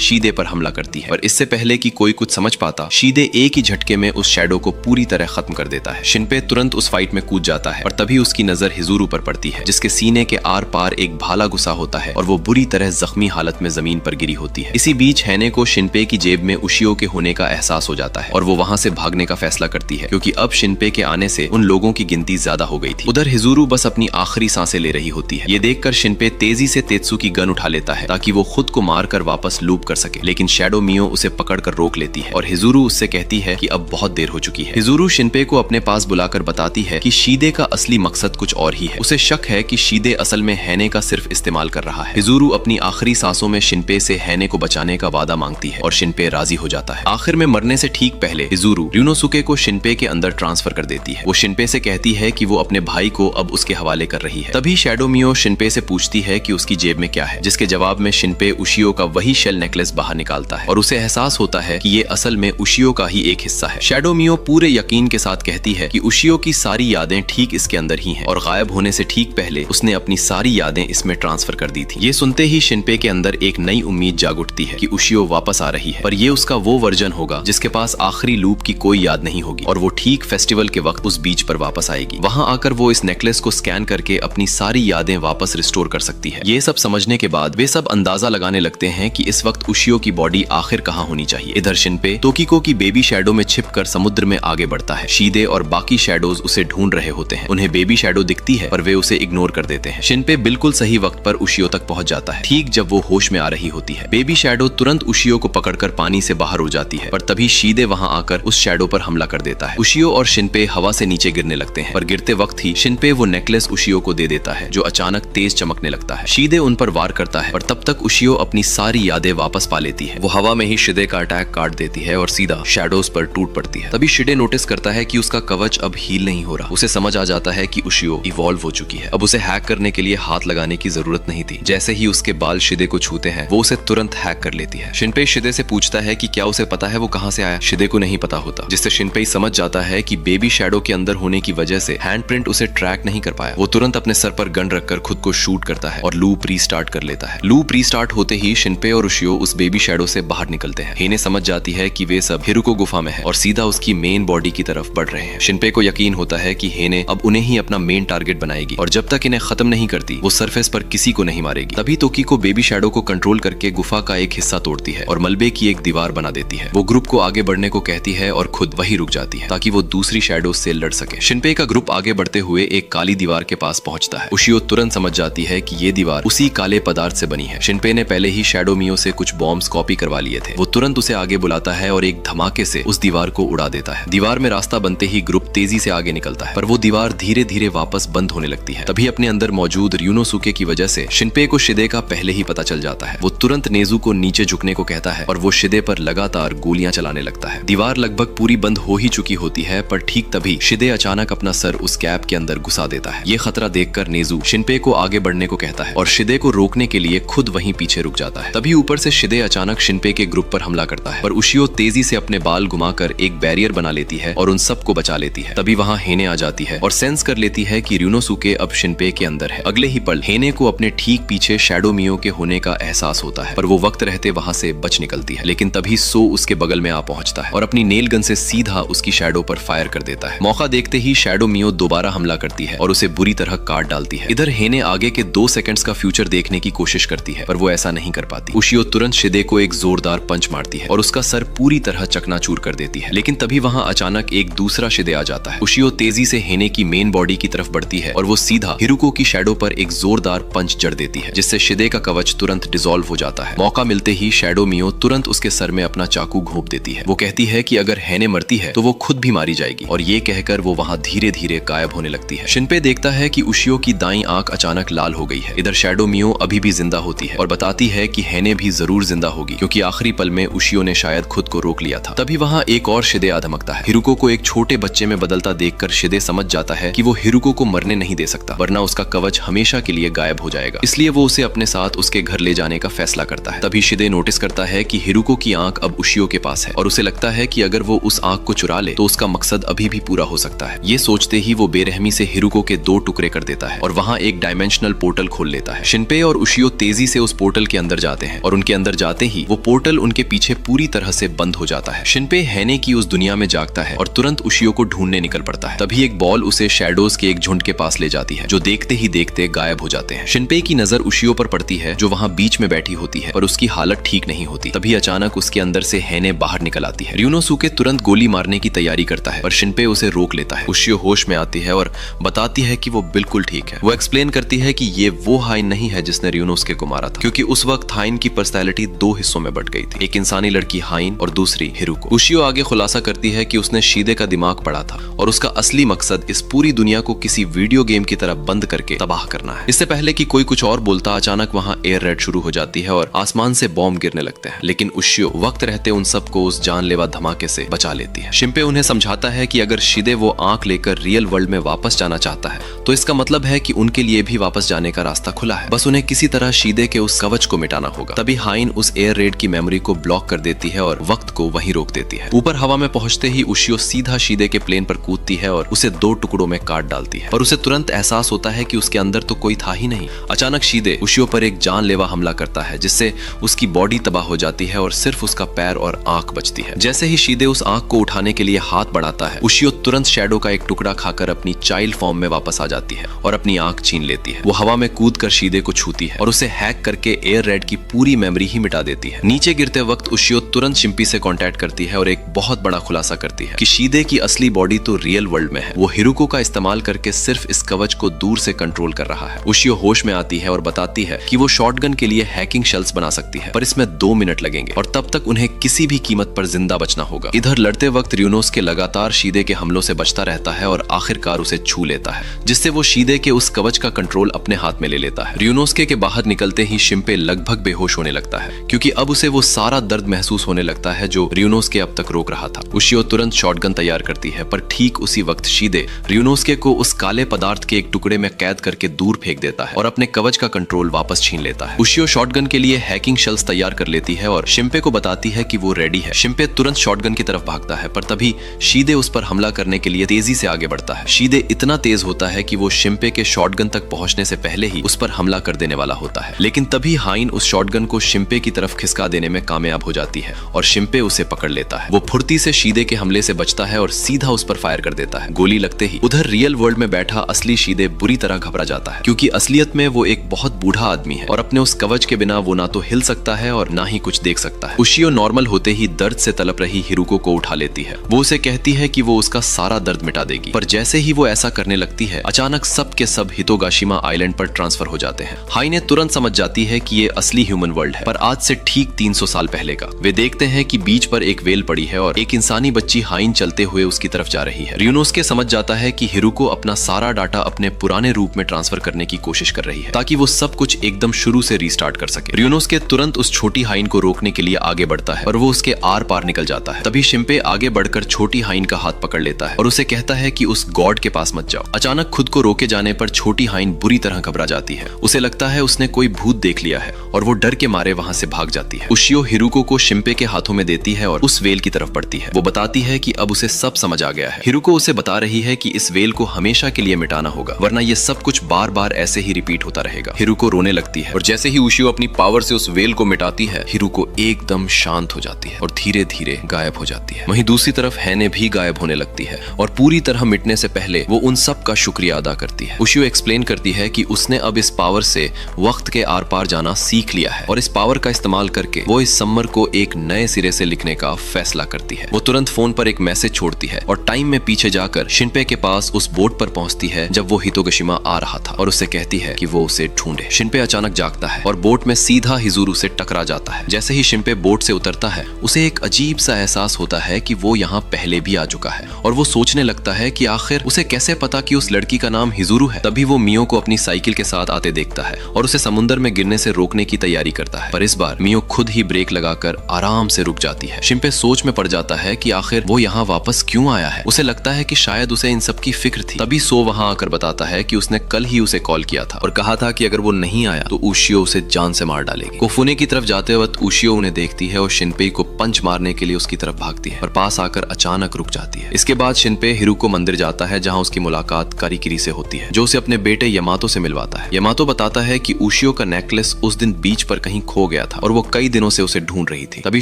शीदे पर हमला करती है। और इससे पहले कि कोई कुछ समझ पाता, शीदे एक ही झटके में उस शैडो को पूरी तरह खत्म कर देता है। शिनपे तुरंत उस फाइट में कूद जाता है और तभी उसकी नजर हिजुरू पर पड़ती है, जिसके सीने के आर पार एक भाला घुसा होता है और वो बुरी तरह जख्मी हालत में जमीन पर गिरी होती है। इसी बीच हैने को शिनपे की जेब में उशियो के होने का एहसास हो जाता है और वो वहां से भागने का फैसला करती है, क्योंकि अब शिनपे के आने से उन लोगों की गिनती ज्यादा हो गई थी। उधर हिजुरू बस अपनी आखिरी सांसें ले रही होती है। ये देखकर शिनपे तेजी से तेत्सु की गन उठा लेता है ताकि वो खुद को मारकर वापस लूप कर सके, लेकिन शैडो मियो उसे पकड़कर रोक लेती है और हिजुरू उससे कहती है कि अब बहुत देर हो चुकी है। हिजुरू शिनपे को अपने पास बुलाकर बताती है कि शीदे का असली मकसद कुछ और ही है। उसे शक है कि शीदे असल में हैने का सिर्फ इस्तेमाल कर रहा है। हिजुरू अपनी आखिरी सांसों में शिनपे से हैने को बचाने का वादा मांगती है और शिनपे राजी हो जाता है। आखिर में मरने से ठीक पहले हिजुरू र्यूनोसुके को शिनपे के अंदर ट्रांसफर कर देती है। वो शिनपे से कहती है कि वो अपने भाई को अब उसके हवाले कर रही है। तभी शैडो मियो शिनपे से पूछती है कि उसकी जेब में क्या है, जिसके जवाब में शिनपे उशियो का वही शेल नेकलेस बाहर निकालता है और उसे एहसास होता है कि ये असल में उशियो का ही एक हिस्सा है। शैडो मियो पूरे यकीन के साथ कहती है कि उशियो की सारी यादें ठीक इसके अंदर ही हैं और गायब होने से ठीक पहले उसने अपनी सारी यादें इसमें ट्रांसफर कर दी थी। ये सुनते ही शिनपे के अंदर एक नई उम्मीद जाग उठती है कि उशियो वापस आ रही है, पर ये उसका वो वर्जन होगा जिसके पास आखिरी लूप की कोई याद नहीं होगी और वो ठीक फेस्टिवल के वक्त उस बीच पर वापस आएगी। वहां आकर वो इस नेकलेस को स्कैन करके अपनी सारी यादें वापस रिस्टोर कर सकती है। ये सब समझने के बाद वे सब अंदाजा लगाने लगते हैं कि इस वक्त उशियो की बॉडी आखिर कहाँ होनी चाहिए। इधर शिनपे तोकीको की बेबी शैडो में छिपकर समुद्र में आगे बढ़ता है। शीदे और बाकी शैडोज उसे ढूंढ रहे होते हैं। उन्हें बेबी शैडो दिखती है पर वे उसे इग्नोर कर देते हैं। शिनपे बिल्कुल सही वक्त पर उशियो तक पहुंच जाता है, ठीक जब वो होश में आ रही होती है। बेबी शैडो तुरंत उशियो को पकड़कर पानी से बाहर उड़ जाती है, पर तभी शीदे वहां आकर उस शैडो पर हमला कर देता है। उशियो और शिनपे हवा से नीचे गिरने लगते हैं, पर गिरते वक्त ही शिनपे वो नेकलेस उशियो को दे देता है, जो अचानक तेज चमकने लगता है। शीदे उन पर वार करता है और तब तक उशियो अपनी सारी यादें वापस पा लेती है। वो हवा में ही शिदे का अटैक काट देती है और सीधा शैडोज पर टूट पड़ती है। तभी शिदे नोटिस करता है कि उसका कवच अब हील नहीं हो रहा। उसे समझ आ जाता है कि उशियो इवॉल्व हो चुकी है। अब उसे हैक करने के लिए हाथ लगाने की जरूरत नहीं थी। जैसे ही उसके बाल शिदे को छूते हैं, वो उसे तुरंत हैक कर लेती है। शिनपे शिदे से पूछता है कि क्या उसे पता है वो कहां से आया। शिदे को नहीं पता होता, जिससे शिनपे समझ जाता है कि बेबी शैडो के अंदर होने की वजह से हैंडप्रिंट उसे ट्रैक नहीं कर पाया। वो तुरंत अपने सर पर गन रखकर खुद को शूट करता है और लूप रीस्टार्ट कर लेता है। लूप रीस्टार्ट होते ही शिनपे और उशियो उस बेबी शैडो से बाहर निकलते हैं। हेने समझ जाती है कि वे सब हिरुको गुफा में है और सीधा उसकी मेन बॉडी की तरफ बढ़ रहे हैं। शिनपे को यकीन होता है कि हेने अब उन्हें ही अपना मेन टारगेट बनाएगी और जब तक इन्हें खत्म नहीं करती वो सरफेस पर किसी को नहीं मारेगी। तभी तोकीको बेबी शैडो को कंट्रोल करके गुफा का एक हिस्सा तोड़ती है और मलबे की एक दीवार बना देती है। वो ग्रुप को आगे बढ़ने को कहती है और खुद वही रुक जाती है ताकि वो दूसरी शैडो से लड़ सके। शिनपे का ग्रुप आगे बढ़ते हुए एक काली दीवार के पास पहुंचता है। उशियो तुरंत समझ जाती है कि ये दीवार उसी काले पदार्थ से बनी है। शिनपे ने पहले ही शैडो मियो से कुछ बॉम्ब्स कॉपी करवा लिए थे। वो तुरंत उसे आगे बुलाता है और एक धमाके से उस दीवार को उड़ा देता है। दीवार में रास्ता बनते ही ग्रुप तेजी से आगे निकलता है, पर वो दीवार धीरे धीरे वापस बंद होने लगती है। तभी अपने अंदर मौजूद र्यूनोसुके की वजह से शिनपे को शिदे का पहले ही पता चल जाता है। वो तुरंत नेजू को नीचे झुकने को कहता है और वो शिदे पर लगातार गोलियां चलाने लगता है। दीवार लगभग पूरी बंद हो ही चुकी होती है, पर ठीक तभी शिदे अचानक अपना सर उस गैप के अंदर घुसा देता है। ये खतरा देखकर नेजू शिनपे को आगे बढ़ने को कहता है और शिदे को रोकने के लिए खुद वहीं पीछे रुक जाता है। तभी ऊपर से शिदे अचानक शिनपे के ग्रुप पर हमला करता है, पर उशियो तेजी से अपने बाल घुमाकर एक बैरियर बना लेती है और उन सबको बचा लेती है। तभी वहां हेने आ जाती है और सेंस कर लेती है कि र्यूनोसुके अब शिनपे के अंदर है। अगले ही पल हेने को अपने ठीक पीछे शैडो मियो के होने का एहसास होता है, पर वो वक्त रहते वहां से बच निकलती है। लेकिन तभी सो उसके बगल में आ पहुंचता है और अपनी नेल गन से सीधा उसकी शैडो पर फायर कर देता है। मौका देखते ही शैडो मियो दोबारा हमला करती है और उसे बुरी तरह काट डालती है। इधर हेने आगे के 2 सेकंड्स का फ्यूचर देखने की कोशिश करती है, पर वो ऐसा नहीं कर पाती। उशियो तुरंत शिदे को एक जोरदार पंच मारती है और उसका सर पूरी तरह चकनाचूर कर देती है। लेकिन तभी वहां अचानक एक दूसरा शिदे आ जाता है। उशियो तेजी से हेने की मेन बॉडी की तरफ बढ़ती है और वो सीधा हिरुको की शैडो पर एक जोरदार पंच जड़ देती है, जिससे शिदे का कवच तुरंत डिसॉल्व हो जाता है। मौका मिलते ही शैडो मियो तुरंत उसके सर में अपना चाकू घोंप देती है। वो कहती है कि अगर हेने मरती है तो वो खुद भी मारी जाएगी, और ये कहकर वो वहां धीरे धीरे गायब होने लगती है। शिनपे देखता है कि उशियो की दाईं आंख अचानक लाल हो गई है। इधर शैडो मियो अभी भी जिंदा होती है और बताती है कि हेने भी जरूर जिंदा होगी, क्योंकि आखिरी पल में उशियो ने शायद खुद को रोक लिया था। तभी वहाँ एक और शिदे आ धमकता है। हिरुको को एक छोटे बच्चे में बदलता देखकर शिदे समझ जाता है कि वो हिरुको को मरने नहीं दे सकता, वरना उसका कवच हमेशा के लिए गायब हो जाएगा। इसलिए वो उसे अपने साथ उसके घर ले जाने का फैसला करता है। तभी शिदे नोटिस करता है कि हिरुको की आंख अब उशियो के पास है और उसे लगता है कि अगर वो उस आंख को चुरा ले तो उसका मकसद अभी भी पूरा हो सकता है। ये सोचते ही वो बेरहमी से हिरुको के 2 टुकड़े कर देता है और वहाँ एक डायमेंशनल पोर्टल खोल लेता है। शिनपे और उशियो तेजी से उस पोर्टल के अंदर जाते हैं और उनके अंदर जाते ही वो पोर्टल उनके पीछे पूरी तरह से बंद हो जाता है। शिनपे हैने की उस दुनिया में जागता है और तुरंत उशियो को ढूंढने निकल पड़ता है। तभी एक बॉल उसे शैडोज के एक झुंड के पास ले जाती है, जो देखते ही देखते गायब हो जाते हैं। शिनपे की नजर उशियो पर पड़ती है, जो वहाँ बीच में बैठी होती है और उसकी हालत ठीक नहीं होती। तभी अचानक उसके अंदर से हैने बाहर निकल आती है। ryunosuke तुरंत गोली मारने की तैयारी करता है पर शिनपे उसे रोक लेता है। उशियो होश में आती है और बताती है कि वो बिल्कुल ठीक है। वो एक्सप्लेन करती है कि ये वो हाइन नहीं है जिसने ryunosuke को मारा था, क्योंकि उस वक्त हाइन की पर्सनैलिटी 2 हिस्सों में बट गई थी, एक इंसानी लड़की हाइन और दूसरी हिरुको। उशियो आगे खुलासा करती है कि उसने शिदे का दिमाग पढ़ा था और उसका असली मकसद इस पूरी दुनिया को किसी वीडियो गेम की तरह बंद करके तबाह करना है। इससे पहले कि कोई कुछ और बोलता, अचानक वहाँ एयर रेड शुरू हो जाती है और आसमान से बॉम्ब गिरने लगते हैं, लेकिन उशियो वक्त रहते उन सबको उस जानलेवा धमाके से बचा लेती है। शिनपे उन्हें समझाता है कि अगर शिदे वो आंख लेकर रियल वर्ल्ड में वापस जाना चाहता है तो इसका मतलब है कि उनके लिए भी वापस जाने का रास्ता खुला है, बस उन्हें किसी तरह शिदे के उस कवच को मिटाना होगा। तभी हाइन उस एयर रेड की मेमोरी को ब्लॉक कर देती है और वक्त को वहीं रोक देती है। ऊपर हवा में पहुंचते ही उशियो सीधा शिदे के प्लेन पर कूदती है और उसे 2 टुकड़ों में काट डालती है और उसे तुरंत एहसास होता है कि उसके अंदर तो कोई था ही नहीं। अचानक शिदे उशियो पर एक जानलेवा हमला करता है, जिससे उसकी बॉडी तबाह हो जाती है और सिर्फ उसका पैर और आंख बचती है। जैसे ही शिदे उस आंख को उठाने के लिए हाथ बढ़ाता है, उशियो तुरंत शैडो का एक टुकड़ा खाकर अपनी चाइल्ड फॉर्म में वापस आ जाती है और अपनी आंख छीन लेती है। वो हवा में कूदकर शिदे को छूती है और उसे हैक करके एयर रेड की पूरी मेमोरी ही मिटा देती है। नीचे गिरते वक्त उशियो तुरंत शिम्पी से कांटेक्ट करती है और एक बहुत बड़ा खुलासा करती है कि शिदे की असली बॉडी तो रियल वर्ल्ड में है। वो हिरुको का इस्तेमाल करके सिर्फ इस कवच को दूर से कंट्रोल कर रहा है। उशियो होश में आती है और बताती है कि वो शॉटगन के लिए हैकिंग शेल्स बना सकती है, पर इसमें 2 मिनट लगेंगे और तब तक उन्हें किसी भी कीमत पर जिंदा बचना होगा। इधर लड़ते वक्त ryunosuke लगातार शिदे के हमलों से बचता रहता है और आखिरकार उसे छू लेता है, जिससे वो शिदे के उस कवच का कंट्रोल अपने हाथ में ले लेता है। ryunosuke के बाहर निकलते ही शिम्पे लगभग बेहोश होने लगता है, क्योंकि अब उसे वो सारा दर्द महसूस होने लगता है जो ryunosuke अब तक रोक रहा था। उशियो तुरंत शॉटगन तैयार करती है, पर ठीक उसी वक्त शिदे ryunosuke को उस काले पदार्थ के एक टुकड़े में कैद करके दूर फेंक देता है और अपने कवच का कंट्रोल वापस छीन लेता है। उशियो शॉटगन के लिए हैकिंग शेल्स तैयार कर लेती है और शिम्पे को बताती है कि वो रेडी है। शिम्पे तुरंत शॉटगन की तरफ भागता है, पर तभी शिदे उस पर हमला करने के लिए तेजी से आगे बढ़ता है। शिदे इतना तेज होता है कि वो शिम्पे के शॉटगन तक पहुंचने से पहले ही उस पर हमला कर देने वाला होता है, लेकिन तभी हाइन उस शॉटगन को शिम्पे की तरफ खिसका देने में कामयाब हो जाती है और शिम्पे उसे पकड़ लेता है। वो फुर्ती से शिदे के हमले से बचता है और सीधा उस पर फायर कर देता है। गोली लगते ही उधर रियल वर्ल्ड में बैठा असली शिदे बुरी तरह घबरा जाता है, क्योंकि असलियत में वो एक बहुत बूढ़ा आदमी है और अपने उस कवच के बिना वो ना तो हिल सकता है और ना ही कुछ देख सकता है। उशियो नॉर्मल होते ही दर्द से तड़प रही हिरुको को उठा लेती है। वो उसे कहती है कि वो उसका सारा दर्द मिटा देगी, पर जैसे ही वो ऐसा करने लगती है, अचानक सब के सब हितोगाशिमा आइलैंड पर ट्रांसफर हो जाते हैं। हाइने तुरंत समझ जाती है कि ये असली ह्यूमन वर्ल्ड है, पर आज से ठीक 300 साल पहले का। वे देखते हैं कि बीच पर एक वेल पड़ी है और एक इंसानी बच्ची हाइन चलते हुए उसकी तरफ जा रही है। ryunosuke समझ जाता है कि हिरुको अपना सारा डाटा अपने पुराने रूप में ट्रांसफर करने की कोशिश कर रही है, ताकि वो सब कुछ एकदम शुरू से रीस्टार्ट कर सके। ryunosuke तुरंत उस छोटी हाइन को रोकने के लिए आगे बढ़ता है और वो उसके आर पार निकल जाता है। तभी शिम्पे आगे बढ़कर छोटी हाइन का हाथ पकड़ लेता है और उसे कहता है कि उस गॉड के पास मत जाओ। अचानक खुद को रोके जाने पर छोटी हाइन बुरी तरह घबरा जाती है। उसे लगता है उसने कोई भूत देख लिया है और वो डर के मारे वहां से भाग जाती है। उशियो हिरुको को शिम्पे के हाथों में देती है और उस वेल की तरफ बढ़ती है। वो बताती है कि अब उसे सब समझ आ गया है। हिरुको उसे बता रही है कि इस वेल को हमेशा के लिए मिटाना होगा, वरना ये सब कुछ बार बार ऐसे ही रिपीट होता रहेगा। हिरुको रोने लगती है और जैसे ही उशियो अपनी पावर से उस वेल को मिटाती है, हिरुको एकदम शांत हो जाती है और धीरे धीरे गायब हो जाती है। वहीं दूसरी तरफ हैने भी गायब होने लगती है और पूरी तरह मिटने से पहले वो उन सब का शुक्रिया अदा करती है। उशियो एक्सप्लेन करती है कि उसने अब इस पावर से वक्त के आर पार जाना सीख लिया है और इस पावर का इस्तेमाल करके वो इस समर को एक नए सिरे से लिखने का फैसला करती है। वो तुरंत फोन पर एक मैसेज छोड़ती है और टाइम में पीछे जाकर शिन्पे के पास उस बोट पर पहुंचती है जब वो हितोगाशिमा आ रहा था और उससे कहती है कि वो उसे ढूंढे। शिन्पे अचानक जागता है और बोट में सीधा हिजुरु से टकरा जाता है। जैसे ही शिन्पे बोट से उतरता है, उसे एक अजीब सा एहसास होता है कि वो यहाँ पहले भी आ चुका है और वो सोचने लगता है कि आखिर उसे कैसे पता कि उस लड़की का नाम हिजुरु है। तभी वो मियो को अपनी साइकिल के साथ आते देखता है और उसे समुद्र में गिरने से रोकने की तैयारी करता है, पर इस बार मियो खुद ही ब्रेक ब्रेक लगाकर आराम से रुक जाती है। शिनपे सोच में पड़ जाता है कि आखिर वो यहाँ वापस क्यों आया है। उसे लगता है कि शायद उसे इन सब की फिक्र थी। तभी सो वहाँ आकर बताता है कि उसने कल ही उसे कॉल किया था और कहा था कि अगर वो नहीं आया तो उशियो उसे जान से मार डालेगी। कोफुने की तरफ जाते वक्त उशियो उन्हें देखती है और शिनपे को पंच मारने के लिए उसकी तरफ भागती है और पास आकर अचानक रुक जाती है। इसके बाद शिनपे हिरुको मंदिर जाता है जहाँ उसकी मुलाकात कारीकिरी से होती है जो उसे अपने बेटे यमातो से मिलवाता है। यमातो बताता है कि उशियो का नेकलेस उस दिन बीच पर कहीं खो गया था और वो कई दिनों से उसे ढूंढ रही थी। तभी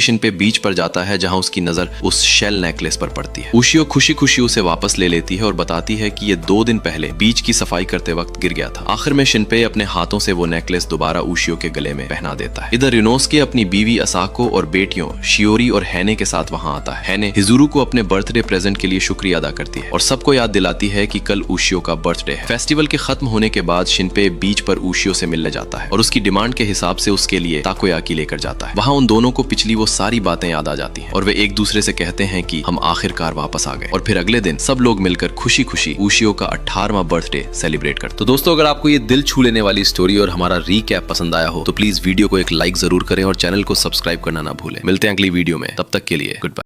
शिनपे बीच पर जाता है जहाँ उसकी नजर उस शेल नेकलेस पर पड़ती है। उशियो खुशी खुशी उसे वापस ले लेती है और बताती है कि ये 2 दिन पहले बीच की सफाई करते वक्त गिर गया था। आखिर में शिनपे अपने हाथों से वो नेकलेस दोबारा उशियो के गले में पहना देता है। इधर रिनोस्के अपनी बीवी असाको और बेटियों शियोरी और हैने के साथ वहाँ आता है। हैने हिजुरु को अपने बर्थडे प्रेजेंट के लिए शुक्रिया अदा करती है और सबको याद दिलाती है कि कल उशियो का बर्थडे है। फेस्टिवल के खत्म होने के बाद शिनपे बीच पर उशियो से मिलने जाता है और उसकी डिमांड के हिसाब से उसके लिए ताकोयाकी लेकर जाता है। वहाँ उन दोनों को पिछली वो सारी बातें याद आ जाती हैं और वे एक दूसरे से कहते हैं कि हम आखिरकार वापस आ गए। और फिर अगले दिन सब लोग मिलकर खुशी खुशी उशियो का 18वां बर्थडे सेलिब्रेट करते। तो दोस्तों, अगर आपको ये दिल छू लेने वाली स्टोरी और हमारा रीकैप पसंद आया हो तो प्लीज वीडियो को एक लाइक जरूर करें और चैनल को सब्सक्राइब करना ना भूलें। मिलते हैं अगली वीडियो में, तब तक के लिए गुड बाय।